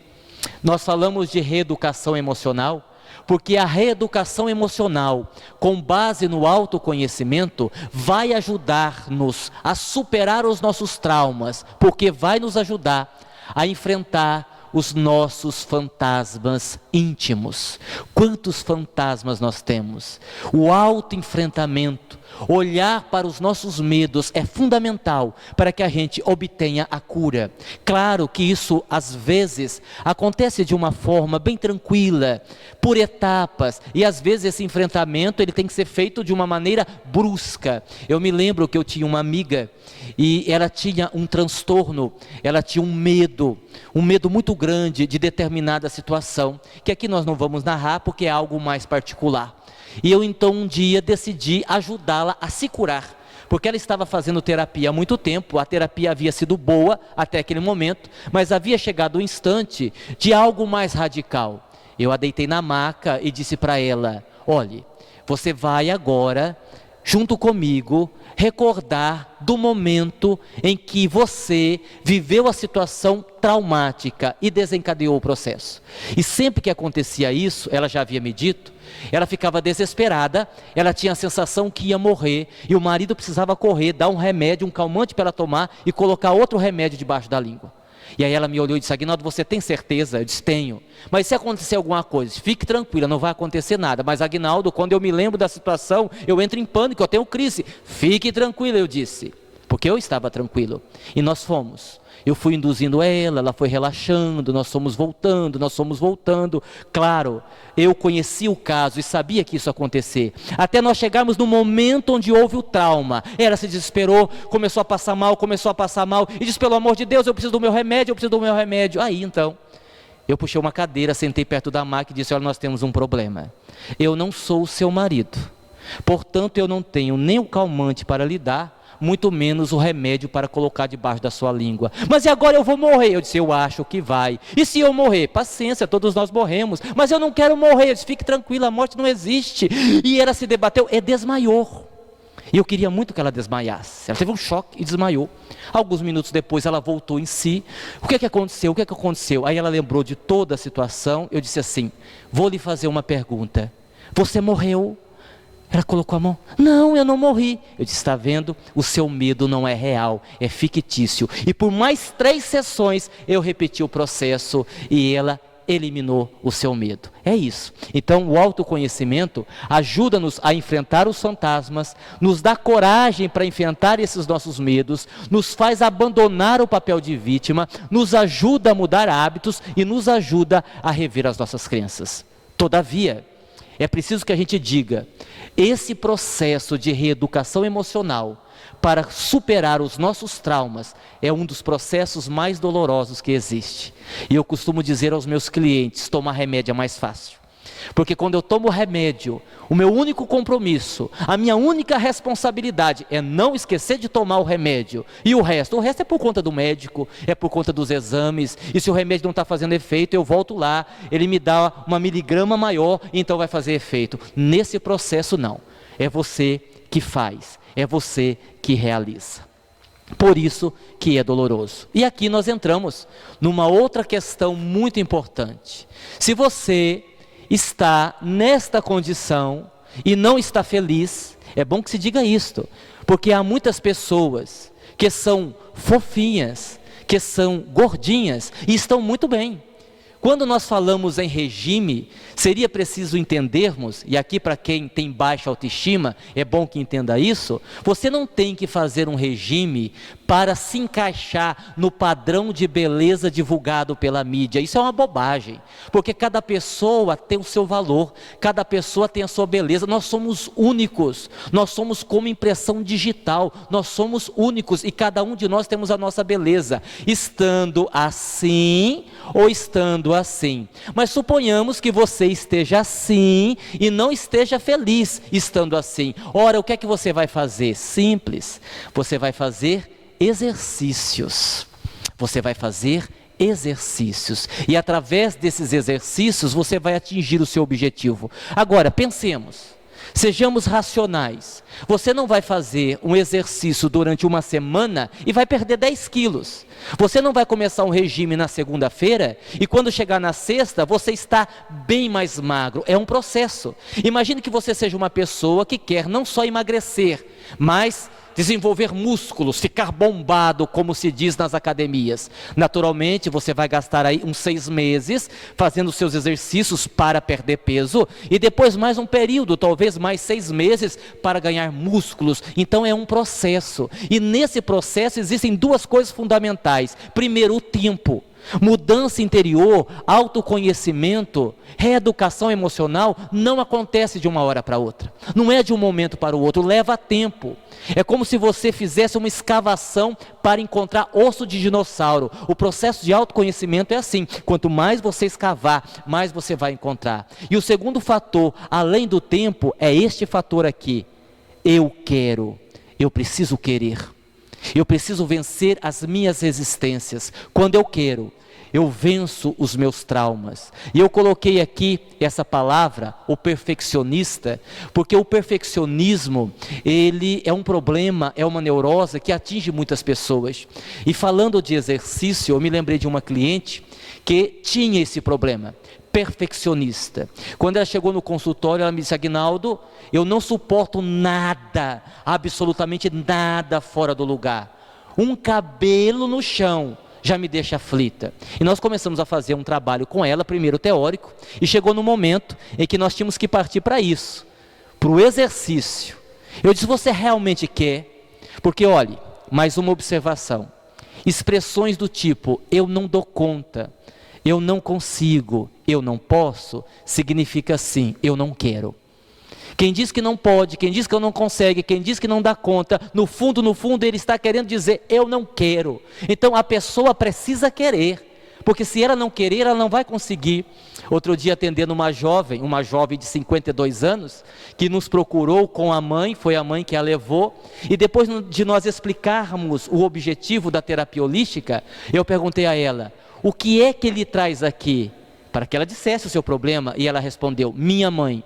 nós falamos de reeducação emocional, porque a reeducação emocional, com base no autoconhecimento, vai ajudar-nos a superar os nossos traumas, porque vai nos ajudar a enfrentar os nossos fantasmas íntimos. Quantos fantasmas nós temos? O autoenfrentamento, olhar para os nossos medos é fundamental para que a gente obtenha a cura. Claro que isso às vezes acontece de uma forma bem tranquila, por etapas, e às vezes esse enfrentamento ele tem que ser feito de uma maneira brusca. Eu me lembro que eu tinha uma amiga e ela tinha um transtorno, ela tinha um medo muito grande de determinada situação, que aqui nós não vamos narrar porque é algo mais particular. E eu então um dia decidi ajudá-la a se curar, porque ela estava fazendo terapia há muito tempo, a terapia havia sido boa até aquele momento, mas havia chegado o instante de algo mais radical. Eu a deitei na maca e disse para ela: olhe, você vai agora, junto comigo, recordar do momento em que você viveu a situação traumática e desencadeou o processo. E sempre que acontecia isso, ela já havia me dito, ela ficava desesperada, ela tinha a sensação que ia morrer, e o marido precisava correr, dar um remédio, um calmante para ela tomar e colocar outro remédio debaixo da língua. E aí ela me olhou e disse: Aguinaldo, você tem certeza? Eu disse: tenho. Mas se acontecer alguma coisa, fique tranquila, não vai acontecer nada. Mas Aguinaldo, quando eu me lembro da situação, eu entro em pânico, eu tenho crise. Fique tranquila, eu disse, porque eu estava tranquilo. E nós fomos. Eu fui induzindo ela foi relaxando, nós fomos voltando. Claro, eu conhecia o caso e sabia que isso ia acontecer. Até nós chegarmos no momento onde houve o trauma. Ela se desesperou, começou a passar mal, e disse: pelo amor de Deus, eu preciso do meu remédio. Aí então, eu puxei uma cadeira, sentei perto da maca e disse: olha, nós temos um problema. Eu não sou o seu marido, portanto eu não tenho nem o calmante para lhe dar, muito menos o remédio para colocar debaixo da sua língua. Mas e agora eu vou morrer? Eu disse: eu acho que vai. E se eu morrer? Paciência, todos nós morremos. Mas eu não quero morrer. Eu disse: fique tranquila, a morte não existe. E ela se debateu e desmaiou. E eu queria muito que ela desmaiasse. Ela teve um choque e desmaiou. Alguns minutos depois ela voltou em si. O que aconteceu? Aí ela lembrou de toda a situação. Eu disse assim: vou lhe fazer uma pergunta. Você morreu? Ela colocou a mão: não, eu não morri. Eu disse: está vendo? O seu medo não é real, é fictício. E por mais 3 sessões eu repeti o processo e ela eliminou o seu medo. É isso. Então o autoconhecimento ajuda-nos a enfrentar os fantasmas, nos dá coragem para enfrentar esses nossos medos, nos faz abandonar o papel de vítima, nos ajuda a mudar hábitos e nos ajuda a rever as nossas crenças. Todavia, é preciso que a gente diga: esse processo de reeducação emocional para superar os nossos traumas é um dos processos mais dolorosos que existe. E eu costumo dizer aos meus clientes: tomar remédio é mais fácil. Porque quando eu tomo remédio, o meu único compromisso, a minha única responsabilidade é não esquecer de tomar o remédio. E o resto é por conta do médico, é por conta dos exames. E se o remédio não está fazendo efeito, eu volto lá, ele me dá uma miligrama maior, então vai fazer efeito. Nesse processo não, é você que faz, é você que realiza. Por isso que é doloroso. E aqui nós entramos numa outra questão muito importante. Se você está nesta condição e não está feliz, é bom que se diga isto, porque há muitas pessoas que são fofinhas, que são gordinhas e estão muito bem. Quando nós falamos em regime, seria preciso entendermos, e aqui para quem tem baixa autoestima, é bom que entenda isso: você não tem que fazer um regime para se encaixar no padrão de beleza divulgado pela mídia. Isso é uma bobagem, porque cada pessoa tem o seu valor, cada pessoa tem a sua beleza. Nós somos únicos, nós somos como impressão digital, nós somos únicos e cada um de nós temos a nossa beleza, estando assim ou estando assim. Mas suponhamos que você esteja assim e não esteja feliz estando assim. Ora, o que é que você vai fazer? Simples, você vai fazer exercícios. Você vai fazer exercícios. E através desses exercícios você vai atingir o seu objetivo. Agora, pensemos. Sejamos racionais. Você não vai fazer um exercício durante uma semana e vai perder 10 quilos. Você não vai começar um regime na segunda-feira e quando chegar na sexta você está bem mais magro. É um processo. Imagine que você seja uma pessoa que quer não só emagrecer, mas desenvolver músculos, ficar bombado, como se diz nas academias. Naturalmente, você vai gastar aí uns 6 meses fazendo seus exercícios para perder peso e depois mais um período, talvez mais 6 meses para ganhar músculos. Então é um processo. E nesse processo existem 2 coisas fundamentais. Primeiro, o tempo. Mudança interior, autoconhecimento, reeducação emocional não acontece de uma hora para outra. Não é de um momento para o outro, leva tempo. É como se você fizesse uma escavação para encontrar osso de dinossauro. O processo de autoconhecimento é assim: quanto mais você escavar, mais você vai encontrar. E o segundo fator, além do tempo, é este fator aqui: eu quero, eu preciso querer. Eu preciso vencer as minhas resistências. Quando eu quero, eu venço os meus traumas. E eu coloquei aqui essa palavra, o perfeccionista, porque o perfeccionismo, ele é um problema, é uma neurose que atinge muitas pessoas. E falando de exercício, eu me lembrei de uma cliente que tinha esse problema. Perfeccionista. Quando ela chegou no consultório, ela me disse: Aguinaldo, eu não suporto nada, absolutamente nada fora do lugar. Um cabelo no chão, já me deixa aflita. E nós começamos a fazer um trabalho com ela, primeiro teórico, e chegou no momento em que nós tínhamos que partir para isso, para o exercício. Eu disse, você realmente quer? Porque olhe, mais uma observação, expressões do tipo, eu não dou conta, eu não consigo, eu não posso, significa sim, eu não quero. Quem diz que não pode, quem diz que não consegue, quem diz que não dá conta, no fundo, ele está querendo dizer, eu não quero. Então a pessoa precisa querer, porque se ela não querer, ela não vai conseguir. Outro dia atendendo uma jovem de 52 anos, que nos procurou com a mãe, foi a mãe que a levou, e depois de nós explicarmos o objetivo da terapia holística, eu perguntei a ela, o que é que ele traz aqui? Para que ela dissesse o seu problema, e ela respondeu, minha mãe.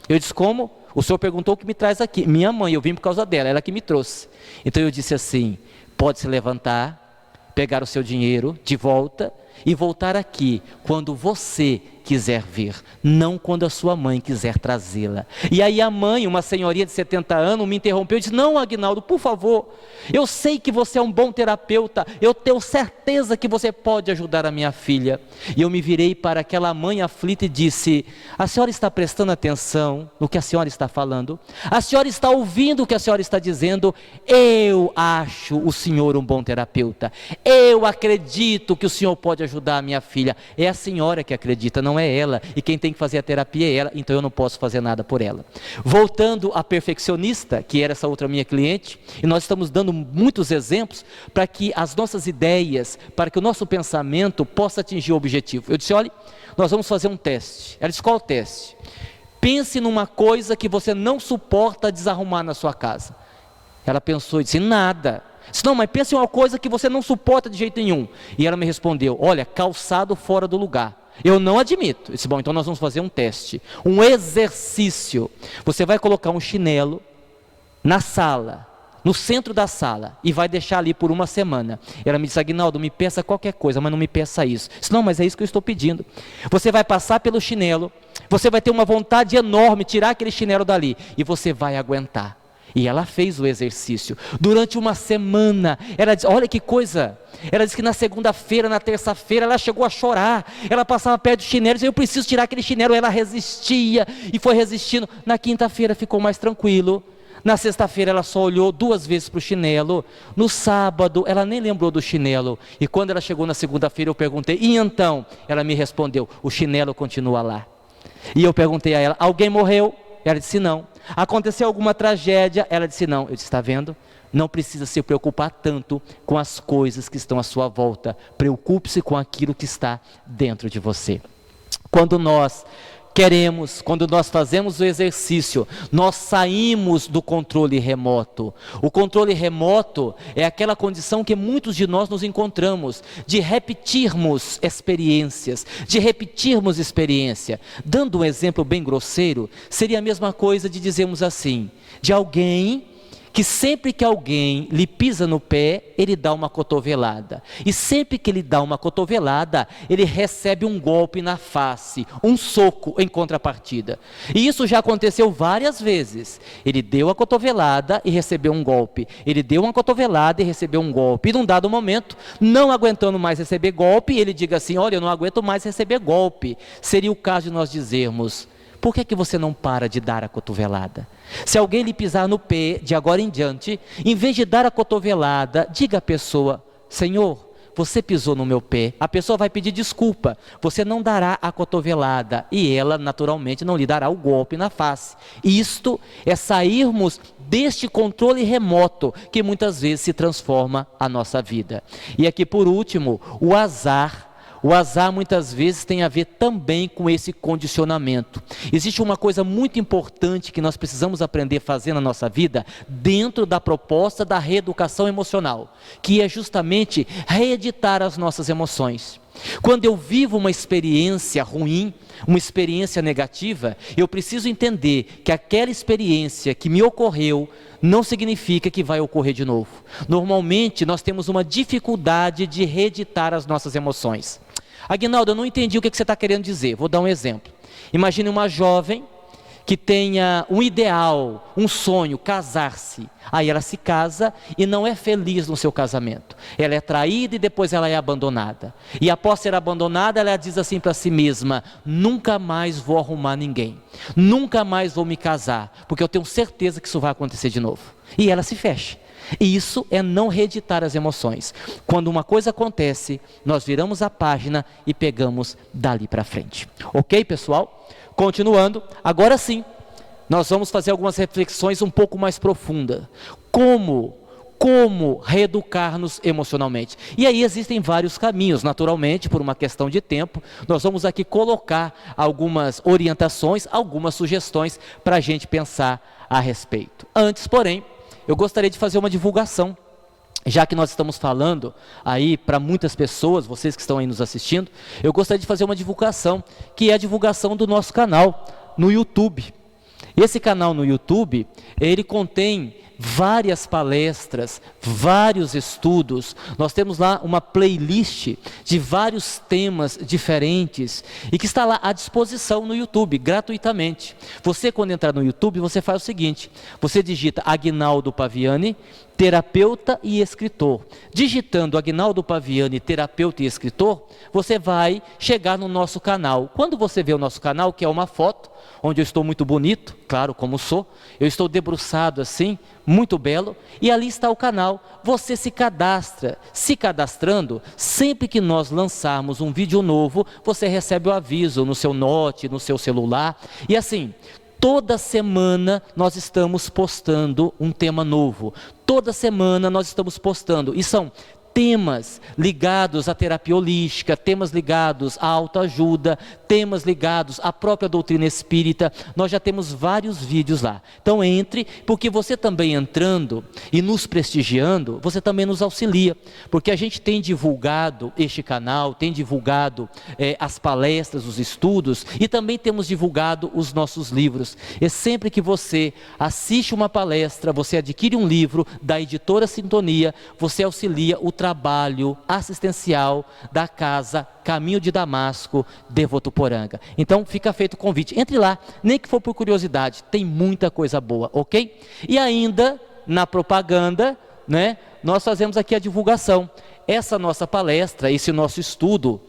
Eu disse, como? O senhor perguntou o que me traz aqui. Minha mãe, eu vim por causa dela, ela que me trouxe. Então eu disse assim, pode se levantar, pegar o seu dinheiro de volta e voltar aqui quando você quiser vir, não quando a sua mãe quiser trazê-la. E aí a mãe, uma senhoria de 70 anos, me interrompeu e disse, não, Aguinaldo, por favor, eu sei que você é um bom terapeuta, eu tenho certeza que você pode ajudar a minha filha. E eu me virei para aquela mãe aflita e disse, a senhora está prestando atenção no que a senhora está falando? A senhora está ouvindo o que a senhora está dizendo? Eu acho o senhor um bom terapeuta, eu acredito que o senhor pode ajudar a minha filha. É a senhora que acredita, não é ela, e quem tem que fazer a terapia é ela, então eu não posso fazer nada por ela. Voltando à perfeccionista, que era essa outra minha cliente, e nós estamos dando muitos exemplos para que as nossas ideias, para que o nosso pensamento possa atingir o objetivo. Eu disse, olha, nós vamos fazer um teste. Ela disse, qual o teste? Pense numa coisa que você não suporta desarrumar na sua casa. Ela pensou e disse, nada. Disse, não, mas pense em uma coisa que você não suporta de jeito nenhum. E ela me respondeu, olha, calçado fora do lugar. Eu não admito. Eu disse, bom, então nós vamos fazer um teste, um exercício. Você vai colocar um chinelo na sala, no centro da sala, e vai deixar ali por uma semana. Ela me disse, Aguinaldo, me peça qualquer coisa, mas não me peça isso. Eu disse, não, mas é isso que eu estou pedindo. Você vai passar pelo chinelo, você vai ter uma vontade enorme de tirar aquele chinelo dali, e você vai aguentar. E ela fez o exercício, durante uma semana. Ela disse, olha que coisa, ela disse que na segunda-feira, na terça-feira, ela chegou a chorar, ela passava perto do chinelo, disse, eu preciso tirar aquele chinelo, ela resistia, e foi resistindo. Na quinta-feira ficou mais tranquilo, na sexta-feira ela só olhou 2 vezes para o chinelo, no sábado ela nem lembrou do chinelo, e quando ela chegou na segunda-feira eu perguntei, e então? Ela me respondeu, o chinelo continua lá. E eu perguntei a ela, alguém morreu? Ela disse, não. Aconteceu alguma tragédia? Ela disse, não. Eu disse, está vendo? Não precisa se preocupar tanto com as coisas que estão à sua volta. Preocupe-se com aquilo que está dentro de você. Quando nós queremos, quando nós fazemos o exercício, nós saímos do controle remoto. O controle remoto é aquela condição que muitos de nós nos encontramos, de repetirmos experiências, Dando um exemplo bem grosseiro, seria a mesma coisa de dizermos assim, de alguém que sempre que alguém lhe pisa no pé, ele dá uma cotovelada. E sempre que ele dá uma cotovelada, ele recebe um golpe na face, um soco em contrapartida. E isso já aconteceu várias vezes. Ele deu a cotovelada e recebeu um golpe. Ele deu uma cotovelada e recebeu um golpe. E num dado momento, não aguentando mais receber golpe, ele diga assim, olha, eu não aguento mais receber golpe. Seria o caso de nós dizermos, por que você não para de dar a cotovelada? Se alguém lhe pisar no pé, de agora em diante, em vez de dar a cotovelada, diga à pessoa, Senhor, você pisou no meu pé. A pessoa vai pedir desculpa, você não dará a cotovelada e ela naturalmente não lhe dará o golpe na face. Isto é sairmos deste controle remoto que muitas vezes se transforma a nossa vida. E aqui por último, o azar. O azar muitas vezes tem a ver também com esse condicionamento. Existe uma coisa muito importante que nós precisamos aprender a fazer na nossa vida, dentro da proposta da reeducação emocional, que é justamente reeditar as nossas emoções. Quando eu vivo uma experiência ruim, uma experiência negativa, eu preciso entender que aquela experiência que me ocorreu não significa que vai ocorrer de novo. Normalmente nós temos uma dificuldade de reeditar as nossas emoções. Aguinaldo, eu não entendi o que você está querendo dizer. Vou dar um exemplo. Imagine uma jovem que tenha um ideal, um sonho, casar-se. Aí ela se casa e não é feliz no seu casamento. Ela é traída e depois ela é abandonada. E após ser abandonada, ela diz assim para si mesma: nunca mais vou arrumar ninguém. Nunca mais vou me casar, porque eu tenho certeza que isso vai acontecer de novo. E ela se fecha. E isso é não reeditar as emoções. Quando uma coisa acontece, nós viramos a página e pegamos dali para frente. Ok, pessoal? Continuando, agora sim, nós vamos fazer algumas reflexões um pouco mais profundas. Como reeducar-nos emocionalmente? E aí existem vários caminhos, naturalmente, por uma questão de tempo, nós vamos aqui colocar algumas orientações, algumas sugestões para a gente pensar a respeito. Antes, porém, eu gostaria de fazer uma divulgação. Já que nós estamos falando aí para muitas pessoas, vocês que estão aí nos assistindo, eu gostaria de fazer uma divulgação, que é a divulgação do nosso canal no YouTube. Esse canal no YouTube, ele contém várias palestras, vários estudos. Nós temos lá uma playlist de vários temas diferentes e que está lá à disposição no YouTube, gratuitamente. Você, quando entrar no YouTube, você faz o seguinte: você digita Aguinaldo Paviani, terapeuta e escritor. Digitando Aguinaldo Paviani, terapeuta e escritor, você vai chegar no nosso canal. Quando você vê o nosso canal, que é uma foto, onde eu estou muito bonito, claro, como sou, eu estou debruçado assim, muito belo, e ali está o canal. Você se cadastra. Se cadastrando, sempre que nós lançarmos um vídeo novo, você recebe o aviso no seu note, no seu celular, e assim, toda semana nós estamos postando um tema novo. Toda semana nós estamos postando, e são temas ligados à terapia holística, temas ligados à autoajuda, temas ligados à própria doutrina espírita. Nós já temos vários vídeos lá. Então entre, porque você também entrando e nos prestigiando, você também nos auxilia, porque a gente tem divulgado este canal, tem divulgado as palestras, os estudos, e também temos divulgado os nossos livros. E sempre que você assiste uma palestra, você adquire um livro da editora Sintonia, você auxilia o trabalho assistencial da casa Caminho de Damasco de Votuporanga. Então fica feito o convite, entre lá, nem que for por curiosidade, tem muita coisa boa, ok? E ainda na propaganda, né, nós fazemos aqui a divulgação. Essa nossa palestra, esse nosso estudo,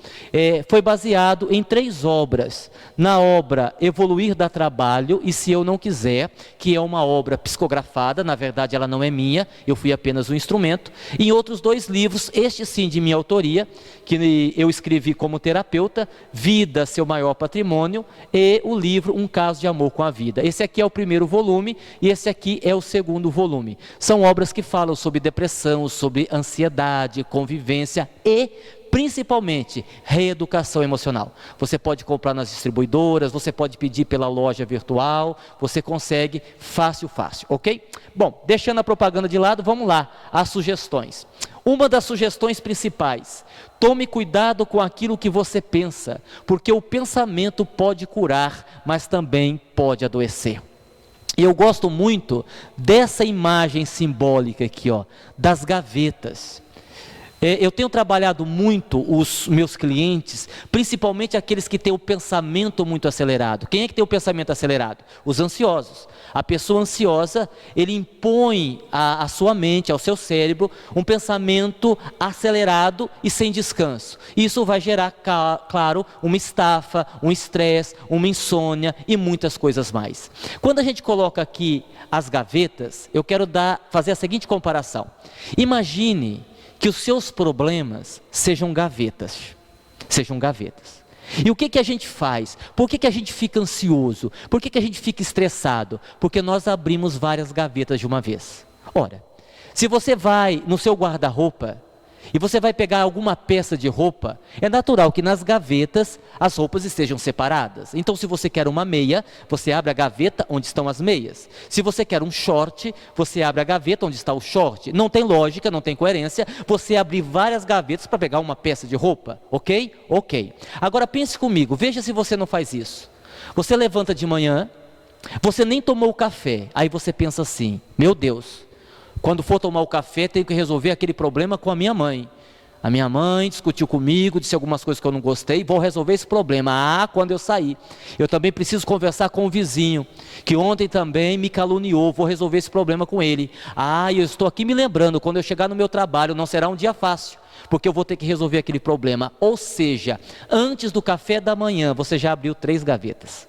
foi baseado em 3 obras. Na obra Evoluir dá Trabalho e Se Eu Não Quiser, que é uma obra psicografada, na verdade ela não é minha, eu fui apenas um instrumento. E em outros 2 livros, este sim de minha autoria, que eu escrevi como terapeuta, Vida, Seu Maior Patrimônio, e o livro Um Caso de Amor com a Vida. Esse aqui é o primeiro volume e esse aqui é o segundo volume. São obras que falam sobre depressão, sobre ansiedade, convivência e principalmente reeducação emocional. Você pode comprar nas distribuidoras, você pode pedir pela loja virtual, você consegue fácil, ok? Bom, deixando a propaganda de lado, vamos lá, as sugestões. Uma das sugestões principais: tome cuidado com aquilo que você pensa, porque o pensamento pode curar, mas também pode adoecer. E eu gosto muito dessa imagem simbólica aqui, ó, das gavetas. Eu tenho trabalhado muito os meus clientes, principalmente aqueles que têm o pensamento muito acelerado. Quem é que tem o pensamento acelerado? Os ansiosos. A pessoa ansiosa, ele impõe à sua mente, ao seu cérebro, um pensamento acelerado e sem descanso. Isso vai gerar, claro, uma estafa, um estresse, uma insônia e muitas coisas mais. Quando a gente coloca aqui as gavetas, eu quero fazer a seguinte comparação. Imagine que os seus problemas sejam gavetas. E o que a gente faz? Por que a gente fica ansioso? Por que a gente fica estressado? Porque nós abrimos várias gavetas de uma vez. Ora, se você vai no seu guarda-roupa e você vai pegar alguma peça de roupa, é natural que nas gavetas as roupas estejam separadas. Então, se você quer uma meia, você abre a gaveta onde estão as meias. Se você quer um short, você abre a gaveta onde está o short. Não tem lógica, não tem coerência você abrir várias gavetas para pegar uma peça de roupa, ok? Ok. Agora pense comigo, veja se você não faz isso. Você levanta de manhã, você nem tomou café, aí você pensa assim: meu Deus, quando for tomar o café, tenho que resolver aquele problema com a minha mãe. A minha mãe discutiu comigo, disse algumas coisas que eu não gostei, vou resolver esse problema. Quando eu sair, eu também preciso conversar com o vizinho, que ontem também me caluniou, vou resolver esse problema com ele. Eu estou aqui me lembrando, quando eu chegar no meu trabalho, não será um dia fácil, porque eu vou ter que resolver aquele problema. Ou seja, antes do café da manhã, você já abriu 3 gavetas.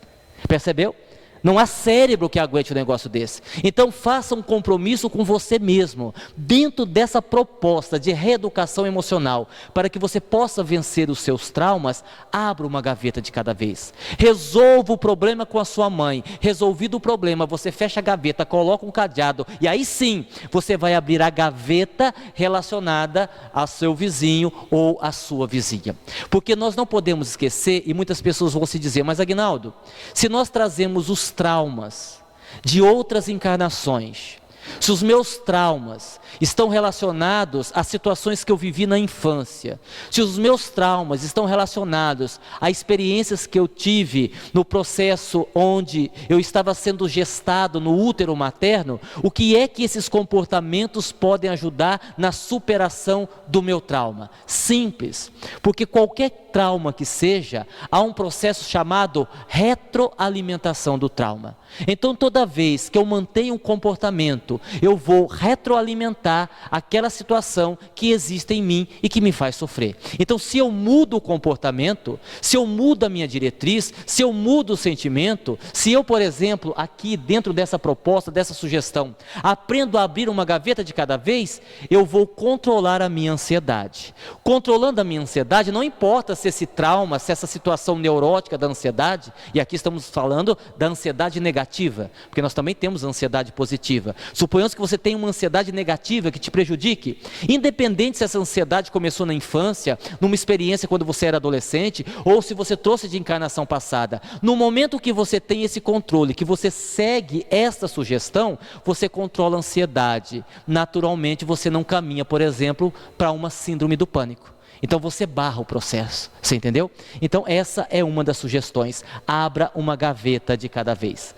Percebeu? Não há cérebro que aguente um negócio desse. Então faça um compromisso com você mesmo, dentro dessa proposta de reeducação emocional, para que você possa vencer os seus traumas. Abra uma gaveta de cada vez. Resolva o problema com a sua mãe. Resolvido o problema, você fecha a gaveta, coloca um cadeado, e aí sim, você vai abrir a gaveta relacionada ao seu vizinho ou à sua vizinha. Porque nós não podemos esquecer, e muitas pessoas vão se dizer, mas Aguinaldo, se nós trazemos os traumas de outras encarnações, se os meus traumas estão relacionados a situações que eu vivi na infância, se os meus traumas estão relacionados a experiências que eu tive no processo onde eu estava sendo gestado no útero materno, o que é que esses comportamentos podem ajudar na superação do meu trauma? Simples, porque qualquer trauma que seja, há um processo chamado retroalimentação do trauma. Então toda vez que eu mantenho um comportamento, eu vou retroalimentar aquela situação que existe em mim e que me faz sofrer. Então se eu mudo o comportamento, se eu mudo a minha diretriz, se eu mudo o sentimento, se eu, por exemplo, aqui dentro dessa proposta, dessa sugestão, aprendo a abrir uma gaveta de cada vez, eu vou controlar a minha ansiedade. Controlando a minha ansiedade, não importa se esse trauma, se essa situação neurótica da ansiedade, e aqui estamos falando da ansiedade negativa, porque nós também temos ansiedade positiva. Suponhamos que você tenha uma ansiedade negativa que te prejudique, independente se essa ansiedade começou na infância, numa experiência quando você era adolescente, ou se você trouxe de encarnação passada. No momento que você tem esse controle, que você segue esta sugestão, você controla a ansiedade. Naturalmente você não caminha, por exemplo, para uma síndrome do pânico. Então você barra o processo, você entendeu? Então essa é uma das sugestões, abra uma gaveta de cada vez.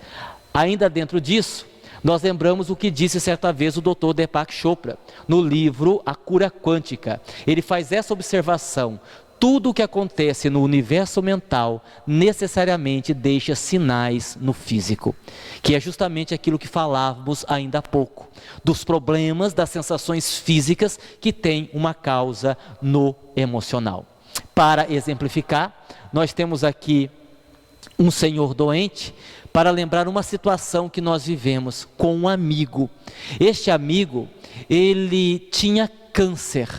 Ainda dentro disso, nós lembramos o que disse certa vez o Dr. Deepak Chopra, no livro A Cura Quântica. Ele faz essa observação: tudo o que acontece no universo mental necessariamente deixa sinais no físico, que é justamente aquilo que falávamos ainda há pouco, dos problemas, das sensações físicas que têm uma causa no emocional. Para exemplificar, nós temos aqui um senhor doente, para lembrar uma situação que nós vivemos com um amigo. Este amigo, ele tinha câncer.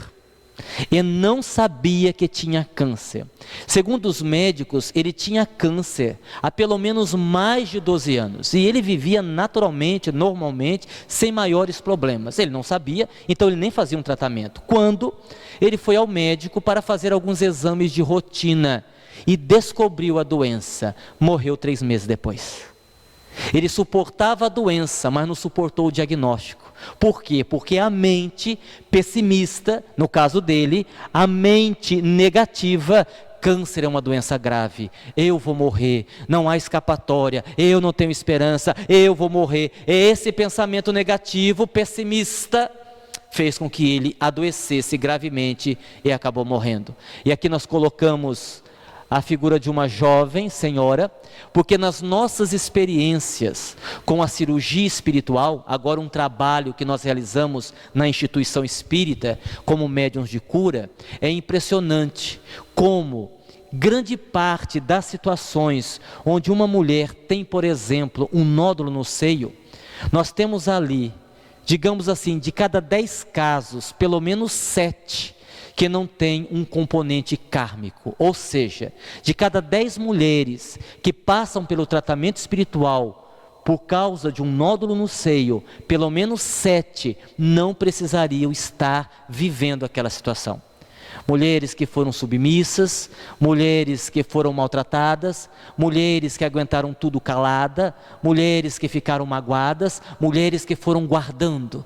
E não sabia que tinha câncer. Segundo os médicos, ele tinha câncer há pelo menos mais de 12 anos. E ele vivia naturalmente, normalmente, sem maiores problemas. Ele não sabia, então ele nem fazia um tratamento. Quando ele foi ao médico para fazer alguns exames de rotina e descobriu a doença, morreu 3 meses depois. Ele suportava a doença, mas não suportou o diagnóstico. Por quê? Porque a mente pessimista, no caso dele, a mente negativa, câncer é uma doença grave, eu vou morrer, não há escapatória, eu não tenho esperança, eu vou morrer. Esse pensamento negativo, pessimista, fez com que ele adoecesse gravemente e acabou morrendo. E aqui nós colocamos a figura de uma jovem senhora, porque nas nossas experiências com a cirurgia espiritual, agora um trabalho que nós realizamos na instituição espírita, como médiuns de cura, é impressionante como grande parte das situações onde uma mulher tem, por exemplo, um nódulo no seio, nós temos ali, digamos assim, de cada 10 casos, pelo menos 7, que não tem um componente kármico. Ou seja, de cada 10 mulheres que passam pelo tratamento espiritual por causa de um nódulo no seio, pelo menos 7 não precisariam estar vivendo aquela situação. Mulheres que foram submissas, mulheres que foram maltratadas, mulheres que aguentaram tudo calada, mulheres que ficaram magoadas, mulheres que foram guardando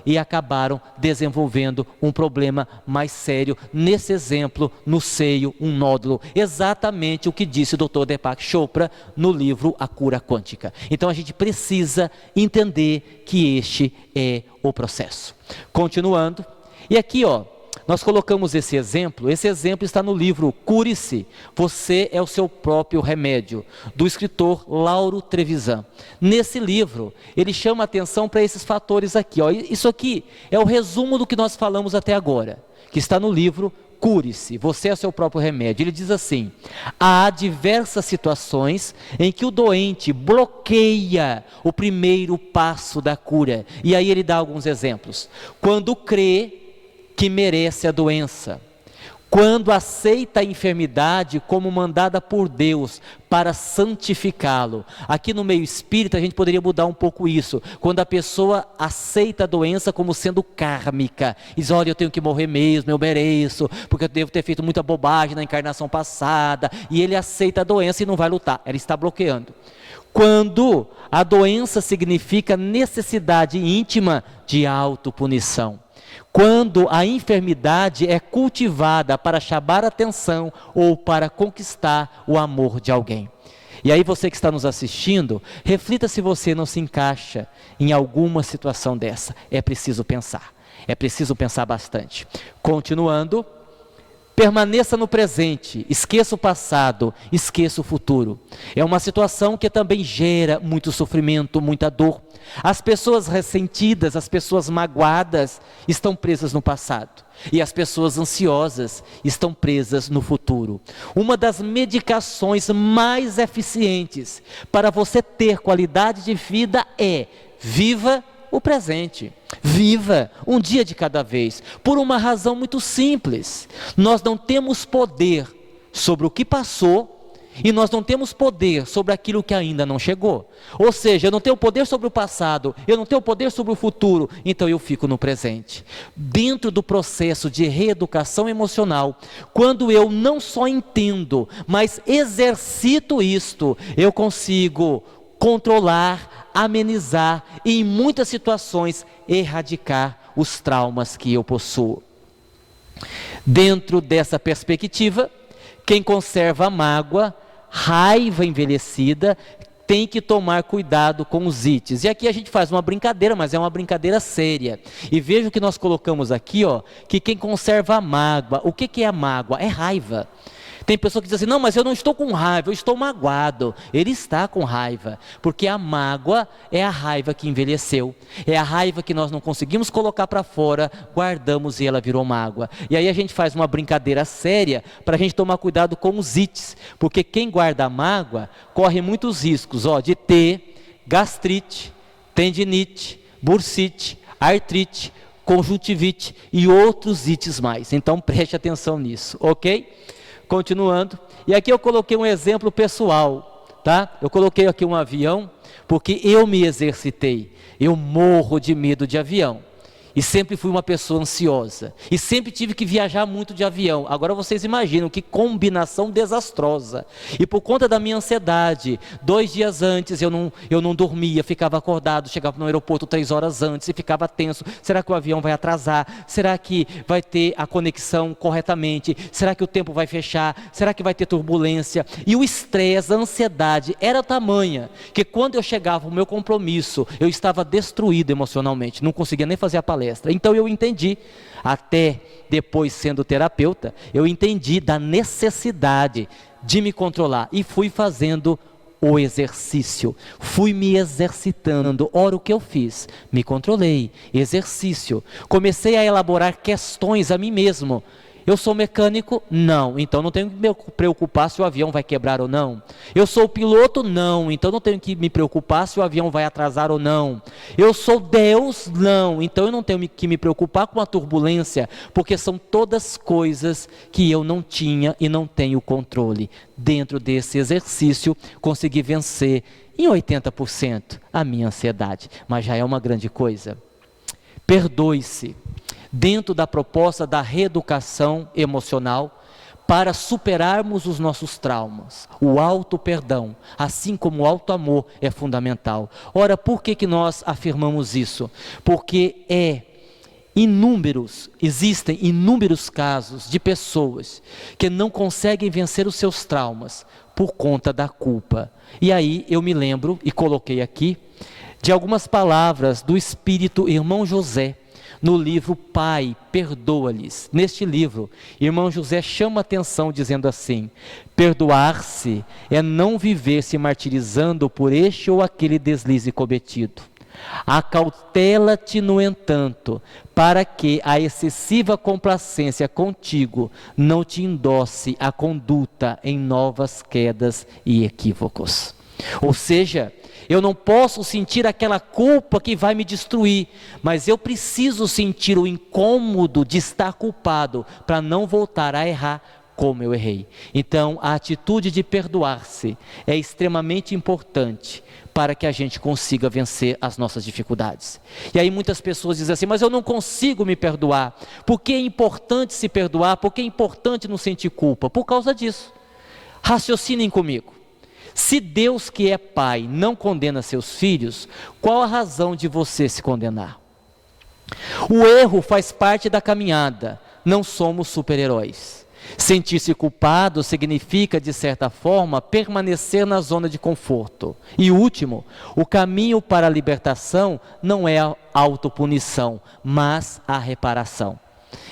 e acabaram desenvolvendo um problema mais sério, nesse exemplo, no seio, um nódulo. Exatamente o que disse o Dr. Deepak Chopra no livro A Cura Quântica. Então a gente precisa entender que este é o processo. Continuando, E aqui, ó, nós colocamos esse exemplo está no livro Cure-se, Você é o Seu Próprio Remédio, do escritor Lauro Trevisan. Nesse livro, ele chama atenção para esses fatores aqui, ó. Isso aqui é o resumo do que nós falamos até agora, que está no livro Cure-se, Você é o Seu Próprio Remédio. Ele diz assim: há diversas situações em que o doente bloqueia o primeiro passo da cura. E aí ele dá alguns exemplos. Quando crê que merece a doença, quando aceita a enfermidade como mandada por Deus para santificá-lo. Aqui no meio espírita a gente poderia mudar um pouco isso, quando a pessoa aceita a doença como sendo kármica, diz: olha, eu tenho que morrer mesmo, eu mereço, porque eu devo ter feito muita bobagem na encarnação passada, e ele aceita a doença e não vai lutar, ela está bloqueando. Quando a doença significa necessidade íntima de autopunição, quando a enfermidade é cultivada para chamar atenção ou para conquistar o amor de alguém. E aí você que está nos assistindo, reflita se você não se encaixa em alguma situação dessa. É preciso pensar bastante. Continuando, permaneça no presente, esqueça o passado, esqueça o futuro. É uma situação que também gera muito sofrimento, muita dor. As pessoas ressentidas, as pessoas magoadas estão presas no passado. E as pessoas ansiosas estão presas no futuro. Uma das medicações mais eficientes para você ter qualidade de vida é: viva o presente. Viva um dia de cada vez, por uma razão muito simples: nós não temos poder sobre o que passou e nós não temos poder sobre aquilo que ainda não chegou. Ou seja, eu não tenho poder sobre o passado, eu não tenho poder sobre o futuro, então eu fico no presente. Dentro do processo de reeducação emocional, quando eu não só entendo, mas exercito isto, eu consigo controlar, amenizar e, em muitas situações, erradicar os traumas que eu possuo. Dentro dessa perspectiva, quem conserva a mágoa, raiva envelhecida, tem que tomar cuidado com os ites. E aqui a gente faz uma brincadeira, mas é uma brincadeira séria. E veja o que nós colocamos aqui, ó, que quem conserva a mágoa, o que é a mágoa? É raiva. Tem pessoa que diz assim: não, mas eu não estou com raiva, eu estou magoado. Ele está com raiva, porque a mágoa é a raiva que envelheceu, é a raiva que nós não conseguimos colocar para fora, guardamos e ela virou mágoa. E aí a gente faz uma brincadeira séria para a gente tomar cuidado com os ites, porque quem guarda a mágoa corre muitos riscos, ó, de ter gastrite, tendinite, bursite, artrite, conjuntivite e outros ites mais. Então preste atenção nisso, ok? Continuando, e aqui eu coloquei um exemplo pessoal, tá? Eu coloquei aqui um avião, porque eu me exercitei, eu morro de medo de avião, e sempre fui uma pessoa ansiosa, e sempre tive que viajar muito de avião. Agora vocês imaginam que combinação desastrosa, e por conta da minha ansiedade, 2 dias antes eu não dormia, ficava acordado, chegava no aeroporto 3 horas antes, e ficava tenso: será que o avião vai atrasar? Será que vai ter a conexão corretamente? Será que o tempo vai fechar? Será que vai ter turbulência? E o estresse, a ansiedade era tamanha, que quando eu chegava no meu compromisso, eu estava destruído emocionalmente, não conseguia nem fazer a palestra. Então eu entendi, até depois sendo terapeuta, eu entendi da necessidade de me controlar e fui fazendo o exercício, fui me exercitando. Ora, o que eu fiz? Me controlei, exercício, comecei a elaborar questões a mim mesmo. Eu sou mecânico? Não, então não tenho que me preocupar se o avião vai quebrar ou não. Eu sou piloto? Não, então não tenho que me preocupar se o avião vai atrasar ou não. Eu sou Deus? Não, então eu não tenho que me preocupar com a turbulência, porque são todas coisas que eu não tinha e não tenho controle. Dentro desse exercício, consegui vencer em 80% a minha ansiedade, mas já é uma grande coisa. Perdoe-se. Dentro da proposta da reeducação emocional, para superarmos os nossos traumas, o auto-perdão, assim como o auto-amor, é fundamental. Ora, por que nós afirmamos isso? Porque existem inúmeros casos de pessoas que não conseguem vencer os seus traumas por conta da culpa. E aí eu me lembro, e coloquei aqui, de algumas palavras do espírito irmão José, no livro Pai, Perdoa-lhes. Neste livro, irmão José chama atenção dizendo assim: perdoar-se é não viver se martirizando por este ou aquele deslize cometido. Acautela-te, no entanto, para que a excessiva complacência contigo não te endosse a conduta em novas quedas e equívocos. Ou seja, eu não posso sentir aquela culpa que vai me destruir, mas eu preciso sentir o incômodo de estar culpado para não voltar a errar como eu errei. Então, a atitude de perdoar-se é extremamente importante para que a gente consiga vencer as nossas dificuldades. E aí muitas pessoas dizem assim: mas eu não consigo me perdoar. Por que é importante se perdoar? Por que é importante não sentir culpa? Por causa disso. Raciocinem comigo. Se Deus, que é Pai, não condena seus filhos, qual a razão de você se condenar? O erro faz parte da caminhada, não somos super-heróis. Sentir-se culpado significa, de certa forma, permanecer na zona de conforto. E último, o caminho para a libertação não é a autopunição, mas a reparação.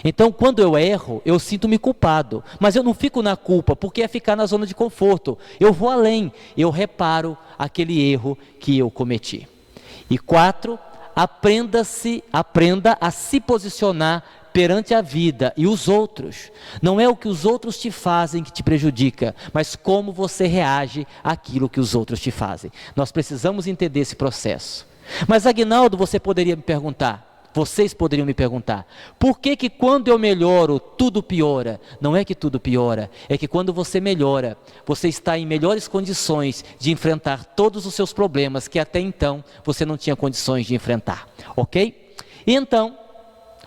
Então, quando eu erro, eu sinto-me culpado, mas eu não fico na culpa, porque é ficar na zona de conforto. Eu vou além, eu reparo aquele erro que eu cometi. E 4, aprenda a se posicionar perante a vida e os outros. Não é o que os outros te fazem que te prejudica, mas como você reage àquilo que os outros te fazem. Nós precisamos entender esse processo. Mas Aguinaldo, vocês poderiam me perguntar, por que quando eu melhoro, tudo piora? Não é que tudo piora, é que quando você melhora, você está em melhores condições de enfrentar todos os seus problemas que até então você não tinha condições de enfrentar, ok? E então,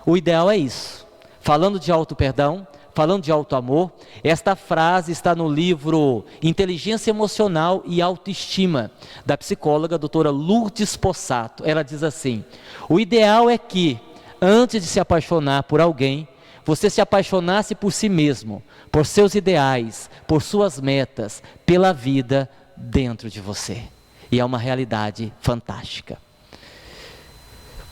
o ideal é isso. Falando de auto-perdão, falando de auto-amor, esta frase está no livro Inteligência Emocional e Autoestima, da psicóloga doutora Lourdes Possato. Ela diz assim: o ideal é que, antes de se apaixonar por alguém, você se apaixonasse por si mesmo, por seus ideais, por suas metas, pela vida dentro de você. E é uma realidade fantástica.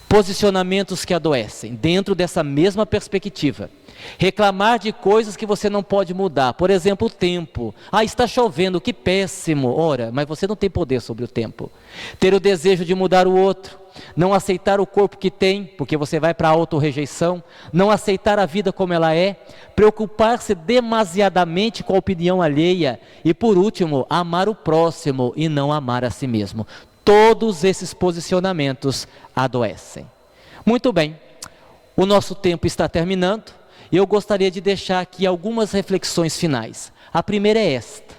Posicionamentos que adoecem, dentro dessa mesma perspectiva. Reclamar de coisas que você não pode mudar, por exemplo, o tempo. Está chovendo, que péssimo. Ora, mas você não tem poder sobre o tempo. Ter o desejo de mudar o outro, não aceitar o corpo que tem, porque você vai para a autorrejeição, não aceitar a vida como ela é, preocupar-se demasiadamente com a opinião alheia e, por último, amar o próximo e não amar a si mesmo. Todos esses posicionamentos adoecem. Muito bem, o nosso tempo está terminando e eu gostaria de deixar aqui algumas reflexões finais. A primeira é esta.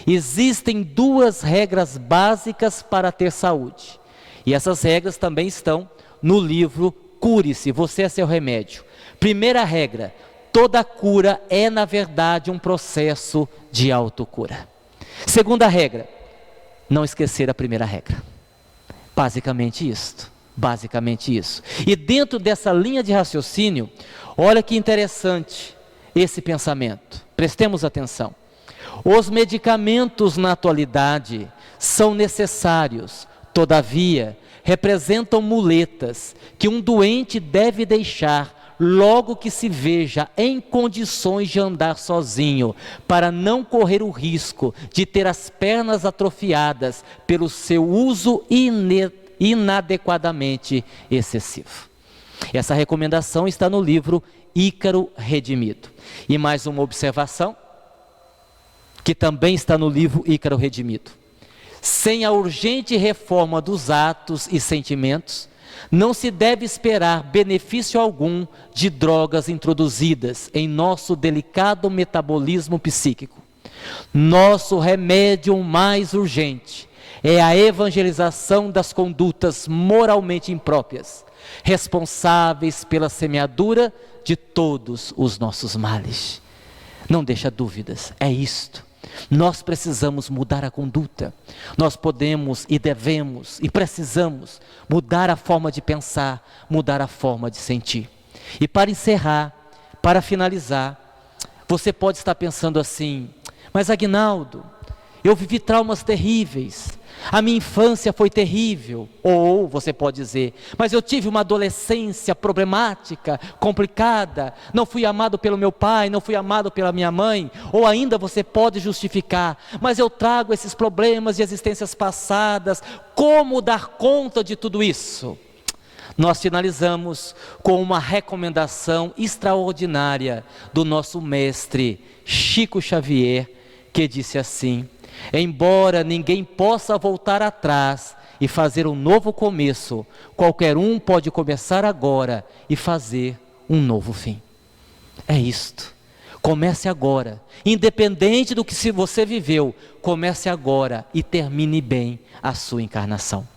Existem 2 regras básicas para ter saúde. E essas regras também estão no livro Cure-se, você é seu remédio. Primeira regra: toda cura é, na verdade, um processo de autocura. Segunda regra: não esquecer a primeira regra. Basicamente isso. E dentro dessa linha de raciocínio, olha que interessante esse pensamento. Prestemos atenção. Os medicamentos na atualidade são necessários, todavia, representam muletas que um doente deve deixar logo que se veja em condições de andar sozinho, para não correr o risco de ter as pernas atrofiadas pelo seu uso inadequadamente excessivo. Essa recomendação está no livro Ícaro Redimido. E mais uma observação, que também está no livro Ícaro Redimido. Sem a urgente reforma dos atos e sentimentos, não se deve esperar benefício algum de drogas introduzidas em nosso delicado metabolismo psíquico. Nosso remédio mais urgente é a evangelização das condutas moralmente impróprias, responsáveis pela semeadura de todos os nossos males. Não deixa dúvidas, é isto. Nós precisamos mudar a conduta. Nós podemos e devemos e precisamos mudar a forma de pensar, mudar a forma de sentir. E para encerrar, para finalizar, você pode estar pensando assim: mas Aguinaldo, eu vivi traumas terríveis, A minha infância foi terrível. Ou você pode dizer, mas eu tive uma adolescência problemática, complicada. Não fui amado pelo meu pai, não fui amado pela minha mãe. Ou ainda você pode justificar, mas eu trago esses problemas de existências passadas. Como dar conta de tudo isso? Nós finalizamos com uma recomendação extraordinária do nosso mestre Chico Xavier, que disse assim: embora ninguém possa voltar atrás e fazer um novo começo, qualquer um pode começar agora e fazer um novo fim. É isto. Comece agora, independente do que se você viveu, comece agora e termine bem a sua encarnação.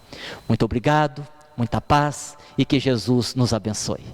Muito obrigado, muita paz e que Jesus nos abençoe.